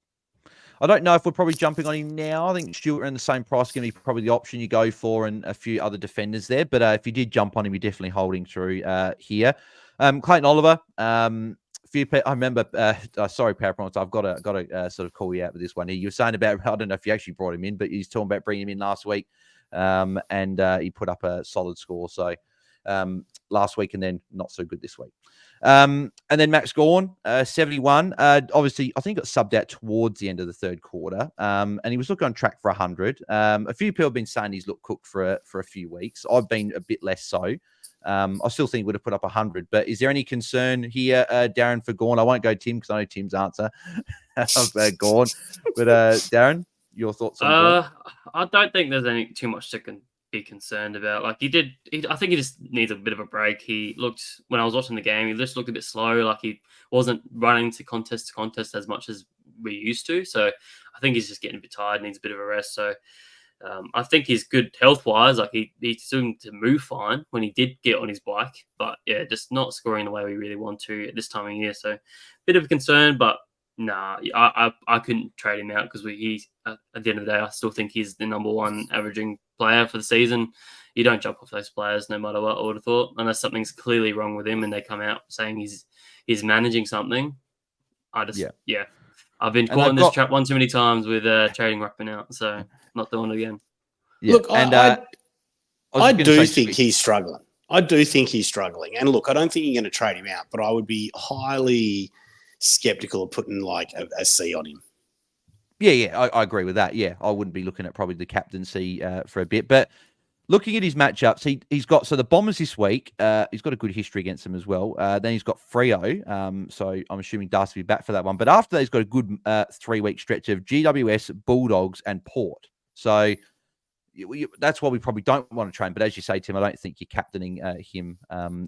I don't know if we're probably jumping on him now. I think Stewart are in the same price, going to be probably the option you go for, and a few other defenders there. But if you did jump on him, you're definitely holding through here. Clayton Oliver. I remember. Sorry, PowerPoint. I've got to sort of call you out with this one. You were saying about, I don't know if you actually brought him in, but he's talking about bringing him in last week, and he put up a solid score. So last week, and then not so good this week. And then Max Gawn, 71. Obviously, I think got subbed out towards the end of the third quarter, and he was looking on track for 100. A few people have been saying he's looked cooked for a few weeks. I've been a bit less so. I still think he would have put up 100. But is there any concern here, Darren, for Gawn? I won't go Tim because I know Tim's answer of Gawn. But Darren, your thoughts on Gawn? I don't think there's too much to be concerned about. Like I think he just needs a bit of a break. He looked, when I was watching the game, he just looked a bit slow. Like he wasn't running to contest as much as we used to. So I think he's just getting a bit tired, needs a bit of a rest. So I think he's good health-wise. Like he's still to move fine when he did get on his bike. But yeah, just not scoring the way we really want to at this time of year. So bit of a concern, but nah, I couldn't trade him out because he's at the end of the day, I still think he's the number one averaging player for the season. You don't jump off those players no matter what, I would have thought, unless something's clearly wrong with him and they come out saying he's managing something. I've been caught in this trap one too many times with trading Ruckman out, so not doing it again. Yeah. Look, I do think he's struggling. I do think he's struggling. And look, I don't think you're going to trade him out, but I would be highly skeptical of putting like a C on him. Yeah, I agree with that. Yeah, I wouldn't be looking at probably the captaincy for a bit. But looking at his matchups, he's got, so the Bombers this week, he's got a good history against them as well. Then he's got Freo, so I'm assuming Darcy will be back for that one. But after that, he's got a good 3-week stretch of GWS, Bulldogs, and Port. So that's why we probably don't want to train. But as you say, Tim, I don't think you're captaining him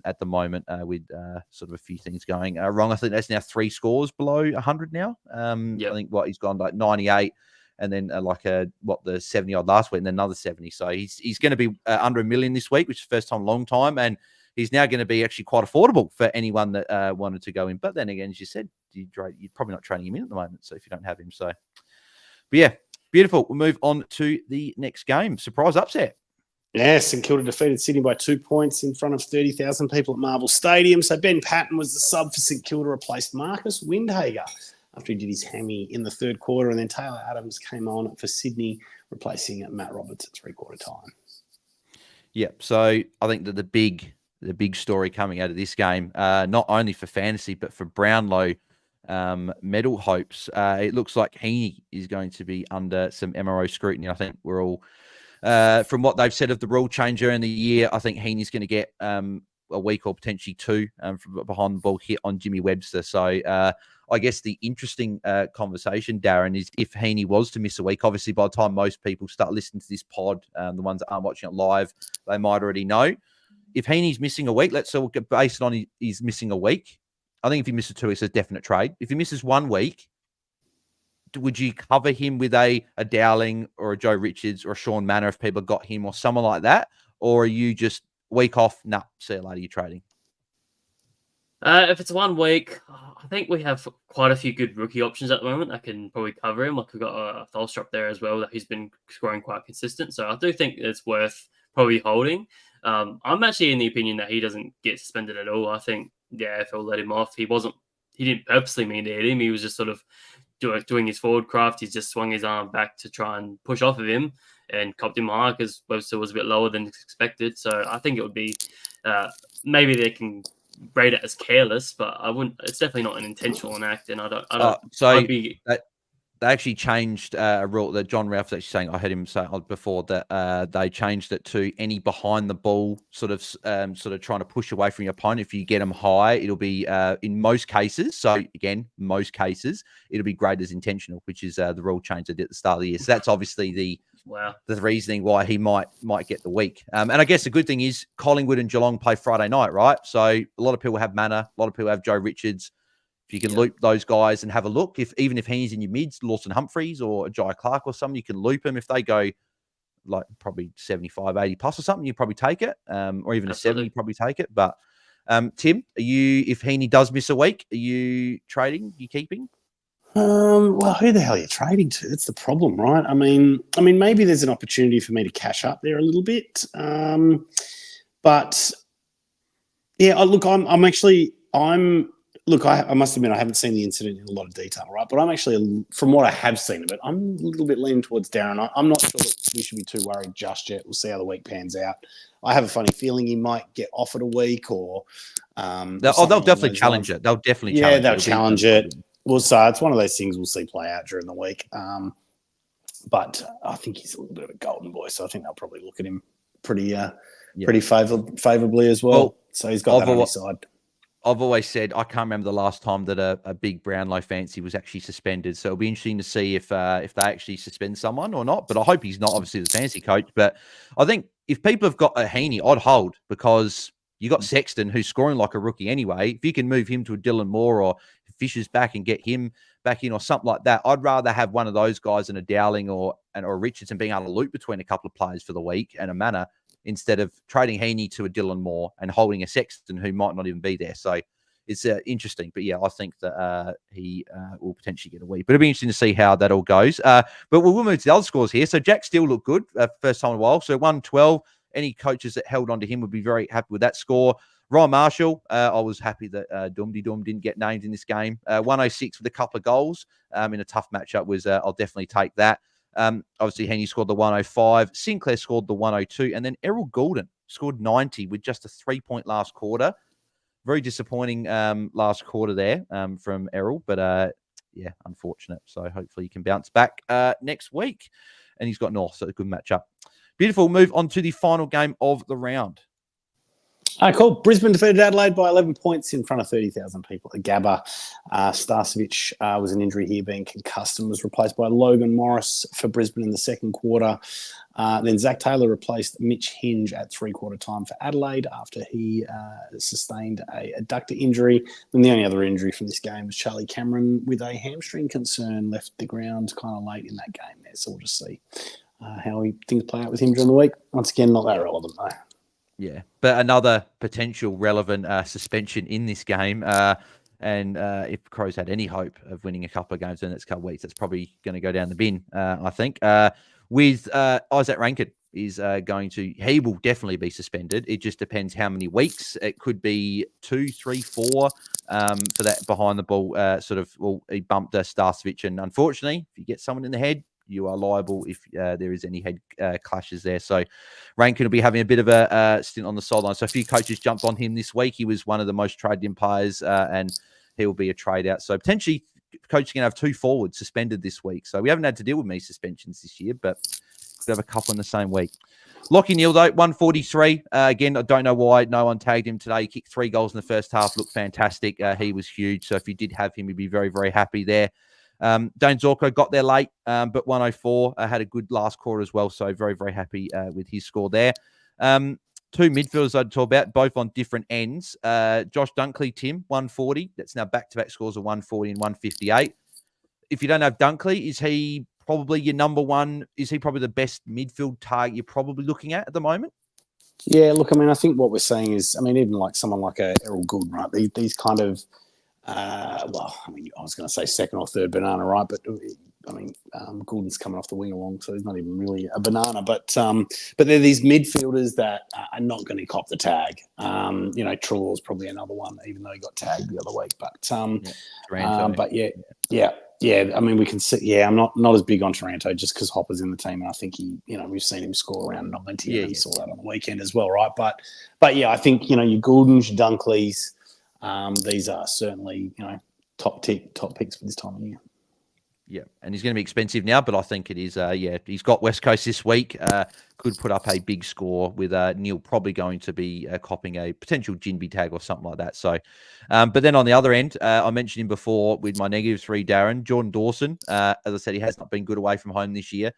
at the moment with sort of a few things going wrong. I think that's now 3 scores below 100 now. I think he's gone like 98 and then the 70 odd last week and then another 70. So he's going to be under $1 million this week, which is the first time in a long time. And he's now going to be actually quite affordable for anyone that wanted to go in. But then again, as you said, you're probably not training him in at the moment. So if you don't have him, but yeah. Beautiful. We'll move on to the next game. Surprise upset. Yes, and Kilda defeated Sydney by 2 points in front of 30,000 people at Marvel Stadium. So Ben Patton was the sub for St Kilda, replaced Marcus Windhager after he did his hammy in the third quarter. And then Taylor Adams came on for Sydney, replacing Matt Roberts at 3/4 time. Yeah, so I think that the big story coming out of this game, not only for fantasy, but for Brownlow medal hopes, it looks like Heaney is going to be under some MRO scrutiny. I think we're all, from what they've said of the rule change during the year, I think Heaney's going to get a week or potentially 2 from behind the ball hit on Jimmy Webster. So I guess the interesting conversation, Darren, is if Heaney was to miss a week, obviously by the time most people start listening to this pod, the ones that aren't watching it live, they might already know. If Heaney's missing a week, let's say we'll get based on he's missing a week. I think if he misses 2 weeks, it's a definite trade. If he misses 1 week, would you cover him with a Dowling or a Joe Richards or a Sean Manor if people got him or someone like that? Or are you just week off? Nah, see you later, you're trading. If it's 1 week, I think we have quite a few good rookie options at the moment. I can probably cover him. Like we've got a Tholstrup there as well that he's been scoring quite consistent. So I do think it's worth probably holding. I'm actually in the opinion that he doesn't get suspended at all. I think the AFL let him off. He didn't purposely mean to hit him. He was just sort of doing his forward craft. He's just swung his arm back to try and push off of him and copped him high because Webster was a bit lower than expected. So I think it would be maybe they can rate it as careless, but I wouldn't. It's definitely not an intentional act, and I don't. They actually changed a rule that John Ralph's actually saying. I heard him say before that they changed it to any behind the ball sort of trying to push away from your opponent. If you get them high, it'll be in most cases. So again, most cases it'll be graded as intentional, which is the rule change at the start of the year. So that's obviously the reasoning why he might get the week. And I guess the good thing is Collingwood and Geelong play Friday night, right? So a lot of people have Manor, a lot of people have Joe Richards. If you can loop those guys and have a look, even if he's in your mids, Lawson Humphreys or Jai Clark or something, you can loop them. If they go like probably 75, 80 plus or something, you probably take it. Or even a 70, you probably take it. But Tim, if Heaney does miss a week, are you trading? Are you keeping? Well, who the hell are you trading to? That's the problem, right? I mean, maybe there's an opportunity for me to cash up there a little bit. But yeah, look, I must admit I haven't seen the incident in a lot of detail, right? But I'm actually, from what I have seen of it, I'm a little bit leaning towards Darren. I'm not sure that we should be too worried just yet. We'll see how the week pans out. I have a funny feeling he might get offered a week or they'll definitely challenge it. They'll definitely challenge it. Yeah, they'll challenge it. We'll say it's one of those things we'll see play out during the week. But I think he's a little bit of a golden boy, so I think they'll probably look at him pretty favourably as well. So he's got that on his side. I've always said I can't remember the last time that a big Brownlow fancy was actually suspended. So it'll be interesting to see if they actually suspend someone or not. But I hope he's not obviously the fancy coach. But I think if people have got a Heaney, I'd hold because you got Sexton who's scoring like a rookie anyway. If you can move him to a Dylan Moore or Fisher's back and get him back in or something like that, I'd rather have one of those guys than a Dowling or Richardson being able to loop between a couple of players for the week and a Manor, instead of trading Heaney to a Dylan Moore and holding a Sexton who might not even be there. So it's interesting. But yeah, I think that he will potentially get a week. But it'll be interesting to see how that all goes. But we'll move to the other scores here. So Jack still looked good first time in a while. So 112. Any coaches that held on to him would be very happy with that score. Ryan Marshall, I was happy that Doomdy Doom didn't get named in this game. 106 with a couple of goals in a tough matchup was, I'll definitely take that. Obviously, Henry scored the 105. Sinclair scored the 102. And then Errol Goulden scored 90 with just a 3-point last quarter. Very disappointing last quarter there from Errol. But, yeah, unfortunate. So hopefully he can bounce back next week. And he's got North, so a good matchup. Beautiful. Move on to the final game of the round. Cool. Brisbane defeated Adelaide by 11 points in front of 30,000 people at Gabba. Starcevic was an injury here, being concussed, and was replaced by Logan Morris for Brisbane in the second quarter. Then Zach Taylor replaced Mitch Hinge at three-quarter time for Adelaide after he sustained a adductor injury. Then the only other injury from this game was Charlie Cameron with a hamstring concern, left the ground kind of late in that game there. So we'll just see how things play out with him during the week. Once again, not that relevant, though. Yeah, but another potential relevant suspension in this game. And if Crows had any hope of winning a couple of games in the next couple of weeks, that's probably going to go down the bin, I think. With Isaac Rankin is he will definitely be suspended. It just depends how many weeks. It could be 2, 3, 4 for that behind the ball he bumped Starcevic. And unfortunately, if you get someone in the head, you are liable if there is any head clashes there. So Rankin will be having a bit of a stint on the sideline. So a few coaches jumped on him this week. He was one of the most traded in players, and he will be a trade out. So potentially coach going to have 2 forwards suspended this week. So we haven't had to deal with many suspensions this year, but could have a couple in the same week. Lockie Neal, though, 143. Again, I don't know why no one tagged him today. He kicked 3 goals in the first half, looked fantastic. He was huge. So if you did have him, you'd be very, very happy there. Dane Zorko got there late, but 104 had a good last quarter as well. So very, very happy with his score there. 2 midfielders I'd talk about, both on different ends. Josh Dunkley, Tim, 140. That's now back-to-back scores of 140 and 158. If you don't have Dunkley, is he probably your number one? Is he probably the best midfield target you're probably looking at the moment? Yeah, look, I mean, I think what we're saying is, I mean, even like someone like Errol Goulden, right? These kind of I was going to say second or third banana, right? But I mean, Goulden's coming off the wing along, so he's not even really a banana. But they're these midfielders that are not going to cop the tag. Trelaw's probably another one, even though he got tagged the other week. Yeah. I mean, we can see. Yeah, I'm not as big on Taranto just because Hopper's in the team, and I think we've seen him score around 90. Yeah, and saw that on the weekend as well, right? But yeah, I think your Gouldens, your Dunkleys. These are certainly, top picks for this time of year. Yeah, and he's going to be expensive now, but I think it is, he's got West Coast this week. Could put up a big score with Neil probably going to be copping a potential Jinby tag or something like that. So, but then on the other end, I mentioned him before with my -3, Darren, Jordan Dawson. As I said, he has not been good away from home this year,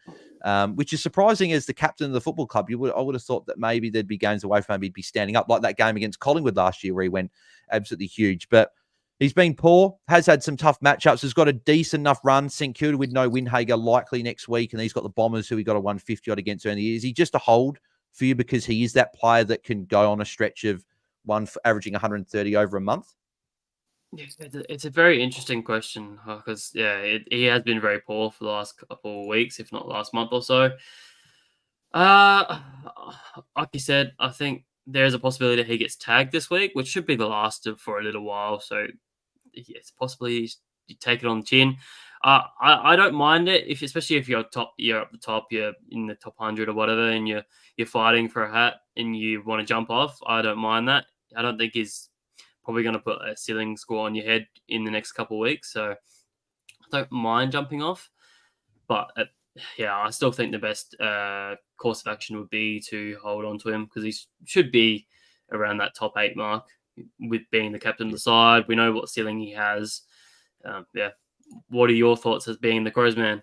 which is surprising as the captain of the football club. I would have thought that maybe there'd be games away from him, he'd be standing up like that game against Collingwood last year where he went absolutely huge. But he's been poor, has had some tough matchups, has got a decent enough run. St Kilda with no Windhager likely next week, and he's got the Bombers who he got a 150 odd against early. Is he just a hold for you because he is that player that can go on a stretch of averaging 130 over a month? Yeah, it's a very interesting question because, he has been very poor for the last couple of weeks, if not last month or so. Like you said, I think there's a possibility that he gets tagged this week, which should be the last for a little while. So it's possibly you take it on the chin. I don't mind it, especially if you're up the top, you're in the top 100 or whatever, and you're fighting for a hat and you want to jump off. I don't mind that. I don't think he's probably going to put a ceiling score on your head in the next couple of weeks. So I don't mind jumping off, but I still think the best course of action would be to hold on to him because he should be around that top 8 mark with being the captain of the side. We know what ceiling he has. What are your thoughts as being the Crows man?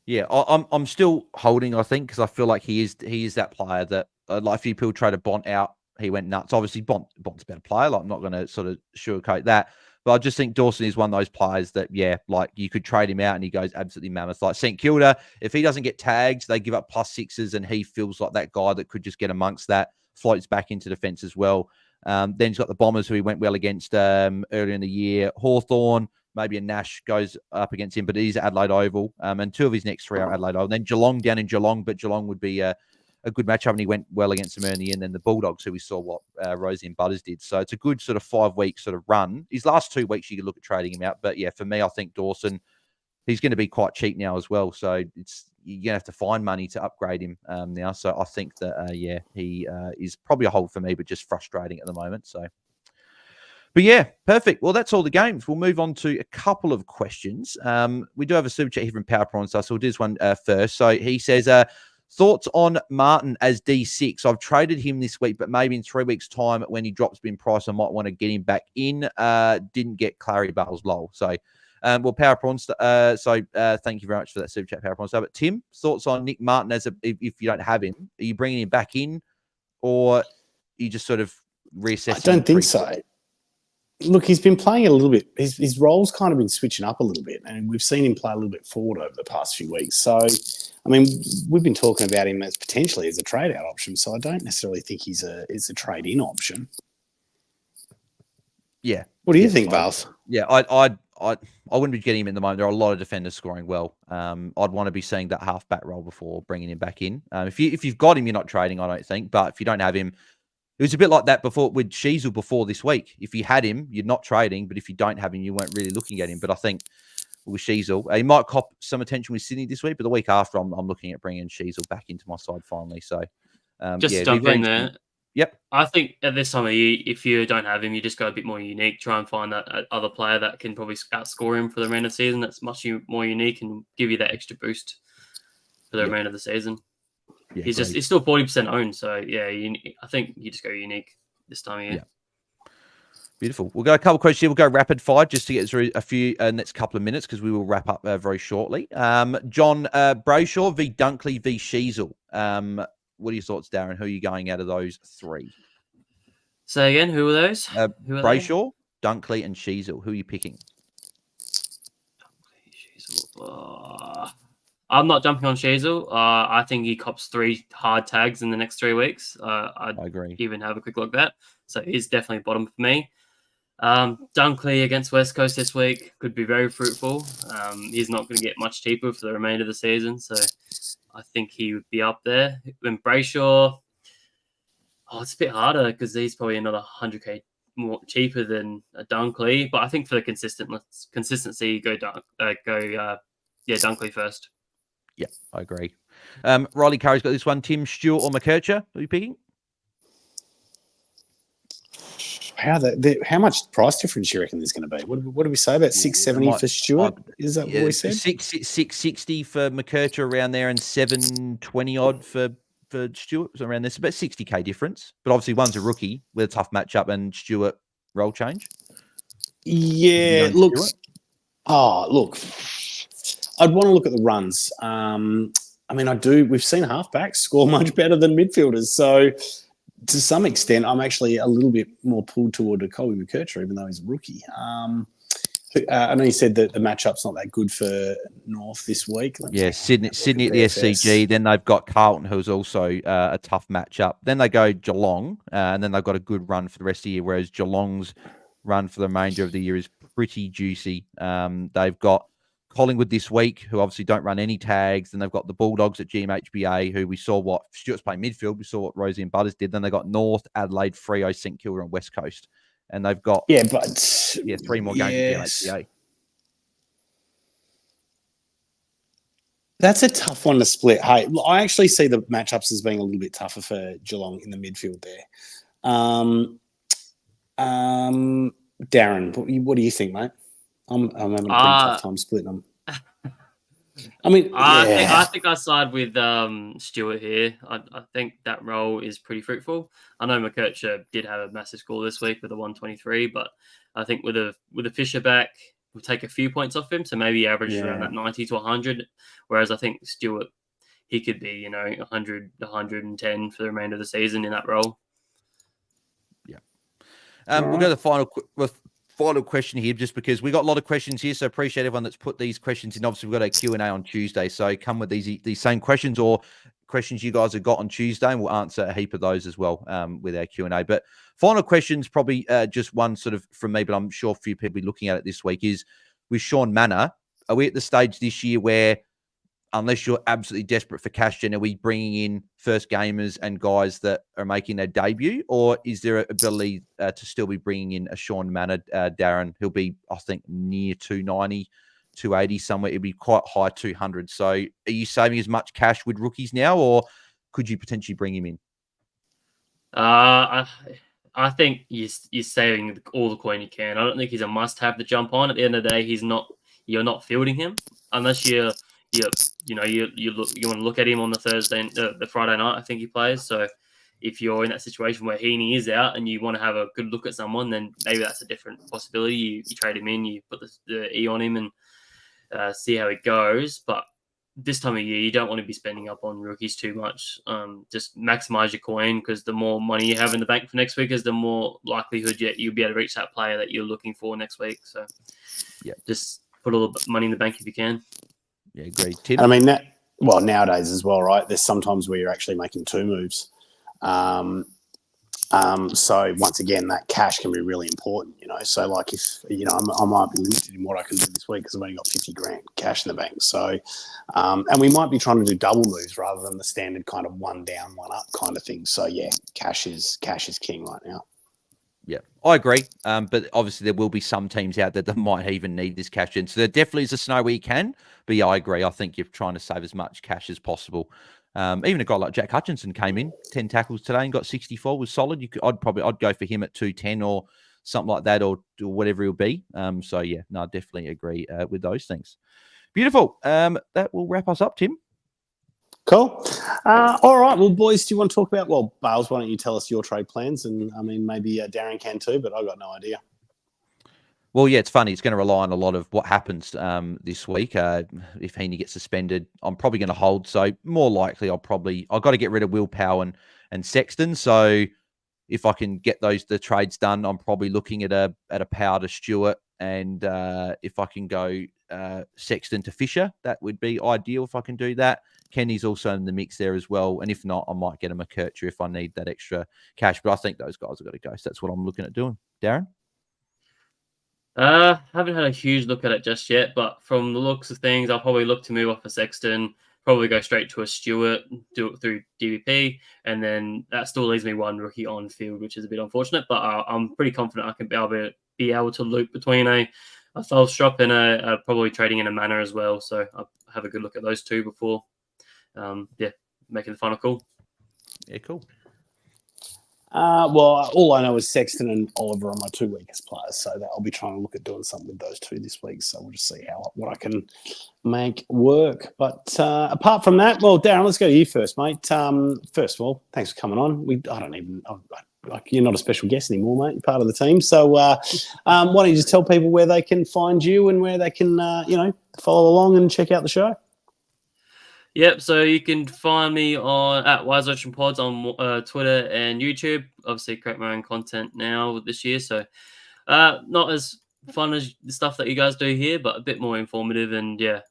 Yeah, I'm still holding, I think, because I feel like he is that player that like a few people try to Bont out. He went nuts. Obviously, Bont's a better player. Like, I'm not going to sort of sugarcoat that. But I just think Dawson is one of those players that, like you could trade him out and he goes absolutely mammoth. Like St Kilda, if he doesn't get tagged, they give up +6s and he feels like that guy that could just get amongst that, floats back into defence as well. Then he's got the Bombers who he went well against earlier in the year. Hawthorn, maybe a Nash goes up against him, but he's at Adelaide Oval. And 2 of his next 3 are Adelaide Oval. And then Geelong down in Geelong, but Geelong would be a a good matchup, and he went well against them early, and then the Bulldogs, who we saw what Rosie and Butters did. So it's a good sort of 5-week sort of run. His last 2 weeks, you could look at trading him out. But yeah, for me, I think Dawson, he's going to be quite cheap now as well. So you're going to have to find money to upgrade him now. So I think that, he is probably a hold for me, but just frustrating at the moment. So, but yeah, perfect. Well, that's all the games. We'll move on to a couple of questions. We do have a super chat here from Power Prawn, so we'll do this one first. So he says, thoughts on Martin as D6. I've traded him this week, but maybe in 3 weeks' time when he drops in price, I might want to get him back in. Didn't get Clary Bales lol. So, well, Power Prawns. Thank you very much for that super chat, Power Prawns. But Tim, thoughts on Nick Martin if you don't have him? Are you bringing him back in, or are you just sort of reassessing? I don't think so. Look, he's been playing a little bit. His role's kind of been switching up a little bit, and we've seen him play a little bit forward over the past few weeks. So, I mean, we've been talking about him as potentially as a trade-out option. So I don't necessarily think he's a trade-in option. Yeah. What do you think, Vals? Yeah, I wouldn't be getting him in the moment. There are a lot of defenders scoring well. I'd want to be seeing that half-back role before bringing him back in. If you've got him, you're not trading, I don't think. But if you don't have him, it was a bit like that before with Sheasel before this week. If you had him, you're not trading. But if you don't have him, you weren't really looking at him. But I think with Sheasel, he might cop some attention with Sydney this week. But the week after, I'm looking at bringing Sheasel back into my side finally. So just to jump in there. Yep. I think at this time of year, if you don't have him, you just go a bit more unique. Try and find that other player that can probably outscore him for the remainder of the season. That's much more unique and give you that extra boost for the remainder of the season. Yeah, he's still 40% owned. So yeah, I think you just go unique this time of year. Yeah. Beautiful. We'll go a couple of questions here. We'll go rapid fire just to get through a few next couple of minutes because we will wrap up very shortly. John Brayshaw v Dunkley v Sheasel. What are your thoughts, Darren? Who are you going out of those three? Say again, who are those? Brayshaw, Dunkley, and Sheasel. Who are you picking? I'm not jumping on Sheasel. I think he cops 3 hard tags in the next 3 weeks. I agree. Even have a quick look at that. So he's definitely bottom for me. Dunkley against West Coast this week could be very fruitful. He's not going to get much cheaper for the remainder of the season. So I think he would be up there. When Brayshaw, it's a bit harder because he's probably another 100k more cheaper than a Dunkley. But I think for the consistency, go Dunkley first. Yeah, I agree. Riley Curry's got this one. Tim, Stewart, or McKercher? Who are you picking? How much price difference do you reckon there's going to be? What do we say about 670 for Stewart? Is that what we said? 660 for McKercher around there, and 720 odd for Stewart. So around there, it's about 60k difference. But obviously, one's a rookie with a tough matchup, and Stewart role change. Yeah, look. I'd want to look at the runs. I mean, I do. We've seen halfbacks score much better than midfielders, so. To some extent, I'm actually a little bit more pulled toward a Colby McKercher, even though he's a rookie. I know you said that the matchup's not that good for North this week. Sydney at the SCG. Then they've got Carlton, who's also a tough matchup. Then they go Geelong, and then they've got a good run for the rest of the year, whereas Geelong's run for the remainder of the year is pretty juicy. They've got Collingwood this week, who obviously don't run any tags. Then they've got the Bulldogs at GMHBA, who we saw what Stewart's playing midfield. We saw what Rosie and Butters did. Then they got North, Adelaide, Freo, St Kilda, and West Coast. And they've got 3 more games at GMHBA. That's a tough one to split. Hey, I actually see the matchups as being a little bit tougher for Geelong in the midfield there. Darren, what do you think, mate? I'm having a pretty tough time splitting them. I mean, I think I side with Stewart here. I think that role is pretty fruitful. I know McKercher did have a massive score this week with a 123, but I think with a Fisher back, we'll take a few points off him, so maybe average around that 90 to 100. Whereas I think Stewart, he could be 100 to 110 for the remainder of the season in that role. Yeah. We'll go to the final question here, just because we got a lot of questions here, so appreciate everyone that's put these questions in. Obviously, we've got a Q&A on Tuesday, so come with these same questions or questions you guys have got on Tuesday, and we'll answer a heap of those as well with our Q&A. But final questions, probably just one sort of from me, but I'm sure a few people will be looking at it this week, is with Sean Manor. Are we at the stage this year where unless you're absolutely desperate for cash gen, are we bringing in first gamers and guys that are making their debut, or is there an ability to still be bringing in a Sean Manor, Darren? He'll be, I think, near 290, 280 somewhere. It'll be quite high 200. So are you saving as much cash with rookies now, or could you potentially bring him in? I think you're saving all the coin you can. I don't think he's a must-have to jump on. At the end of the day, you're not fielding him unless you want to look at him on the Thursday, the Friday night. I think he plays. So if you're in that situation where Heaney is out and you want to have a good look at someone, then maybe that's a different possibility. You trade him in, you put the E on him, and see how it goes. But this time of year, you don't want to be spending up on rookies too much. Just maximize your coin, because the more money you have in the bank for next week is the more likelihood you'll be able to reach that player that you're looking for next week. So, yeah, just put all the money in the bank if you can. Yeah, great. Tim? I mean, nowadays as well, right? There's sometimes where you're actually making two moves. So once again, that cash can be really important, So like if, I might be limited in what I can do this week because I've only got 50 grand cash in the bank. So, and we might be trying to do double moves rather than the standard kind of one down, one up kind of thing. So yeah, cash is king right now. Yeah, I agree. But obviously there will be some teams out there that might even need this cash in. So there definitely is a scenario where you can. But yeah, I agree. I think you're trying to save as much cash as possible. Even a guy like Jack Hutchinson came in 10 tackles today and got 64, was solid. I'd go for him at 210 or something like that, or whatever he'll be. So yeah, no, definitely agree with those things. Beautiful. That will wrap us up, Tim. Cool. All right. Well, boys, do you want to talk about? Well, Bales, why don't you tell us your trade plans? And I mean, maybe Darren can too, but I've got no idea. Well, yeah, it's funny. It's going to rely on a lot of what happens this week. If Heaney gets suspended, I'm probably going to hold. So more likely, I've got to get rid of Will Powell and Sexton. So if I can get the trades done, I'm probably looking at a Powell to Stewart, and if I can go Sexton to Fisher, that would be ideal if I can do that. Kenny's also in the mix there as well, and if not, I might get a McKercher if I need that extra cash. But I think those guys have got to go. So that's what I'm looking at doing. Darren? Haven't had a huge look at it just yet, but from the looks of things, I'll probably look to move off a Sexton, probably go straight to a Stewart, do it through DVP, and then that still leaves me one rookie on field, which is a bit unfortunate, but I'm pretty confident I can be able to loop between a Felstrop and a probably trading in a Manor as well. So I'll have a good look at those two before, making the final call. Yeah, cool. Well, all I know is Sexton and Oliver are my two weakest players, so I'll be trying to look at doing something with those two this week. So we'll just see what I can make work. But apart from that, well, Darren, let's go to you first, mate. First of all, thanks for coming on. You're not a special guest anymore, mate. You're part of the team. So why don't you just tell people where they can find you and where they can, follow along and check out the show? Yep, so you can find me at Wise Ocean Pods on Twitter and YouTube. Obviously, create my own content now this year, so not as fun as the stuff that you guys do here, but a bit more informative, and a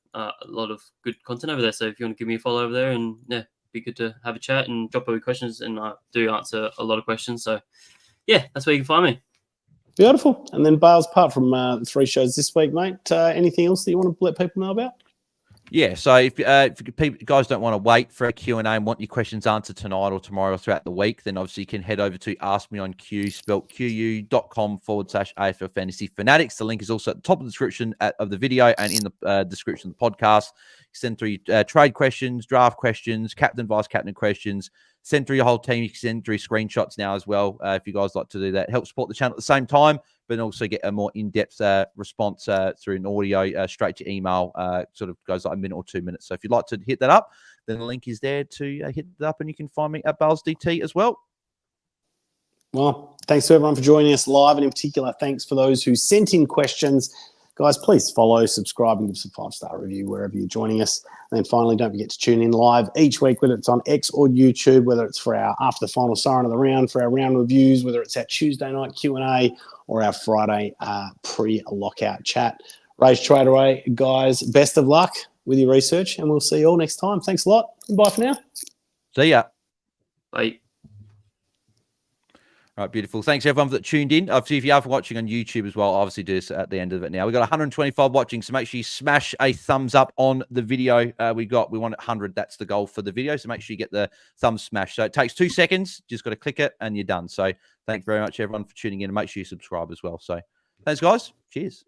lot of good content over there. So if you want to give me a follow over there, and be good to have a chat and drop all your questions, and I do answer a lot of questions. So that's where you can find me. Beautiful. And then Bales, apart from the 3 shows this week, mate, anything else that you want to let people know about? Yeah, so if guys don't want to wait for a Q&A and want your questions answered tonight or tomorrow or throughout the week, then obviously you can head over to askmeonq, spelt qu.com/AFL Fantasy Fanatics. The link is also at the top of the description of the video and in the description of the podcast. Send through trade questions, draft questions, captain, vice-captain questions. Send through your whole team. You can send through screenshots now as well if you guys like to do that. Help support the channel at the same time, but also get a more in-depth response through an audio straight to email. Sort of goes like a minute or 2 minutes. So if you'd like to hit that up, then the link is there to hit that up, and you can find me at Bales DT as well. Well, thanks to everyone for joining us live, and in particular, thanks for those who sent in questions. Guys, please follow, subscribe, and give us a 5-star review wherever you're joining us. And then finally, don't forget to tune in live each week, whether it's on X or YouTube, whether it's for our after the final siren of the round, for our round reviews, whether it's our Tuesday night Q&A or our Friday pre-lockout chat. Rage trade away, guys. Best of luck with your research, and we'll see you all next time. Thanks a lot. Bye for now. See ya. Bye. All right, beautiful. Thanks everyone that tuned in. Obviously, if you are watching on YouTube as well, obviously do this at the end of it now. We've got 125 watching, so make sure you smash a thumbs up on the video. We want 100. That's the goal for the video. So make sure you get the thumb smash. So it takes 2 seconds. Just got to click it and you're done. So thank you very much, everyone, for tuning in, and make sure you subscribe as well. So thanks, guys. Cheers.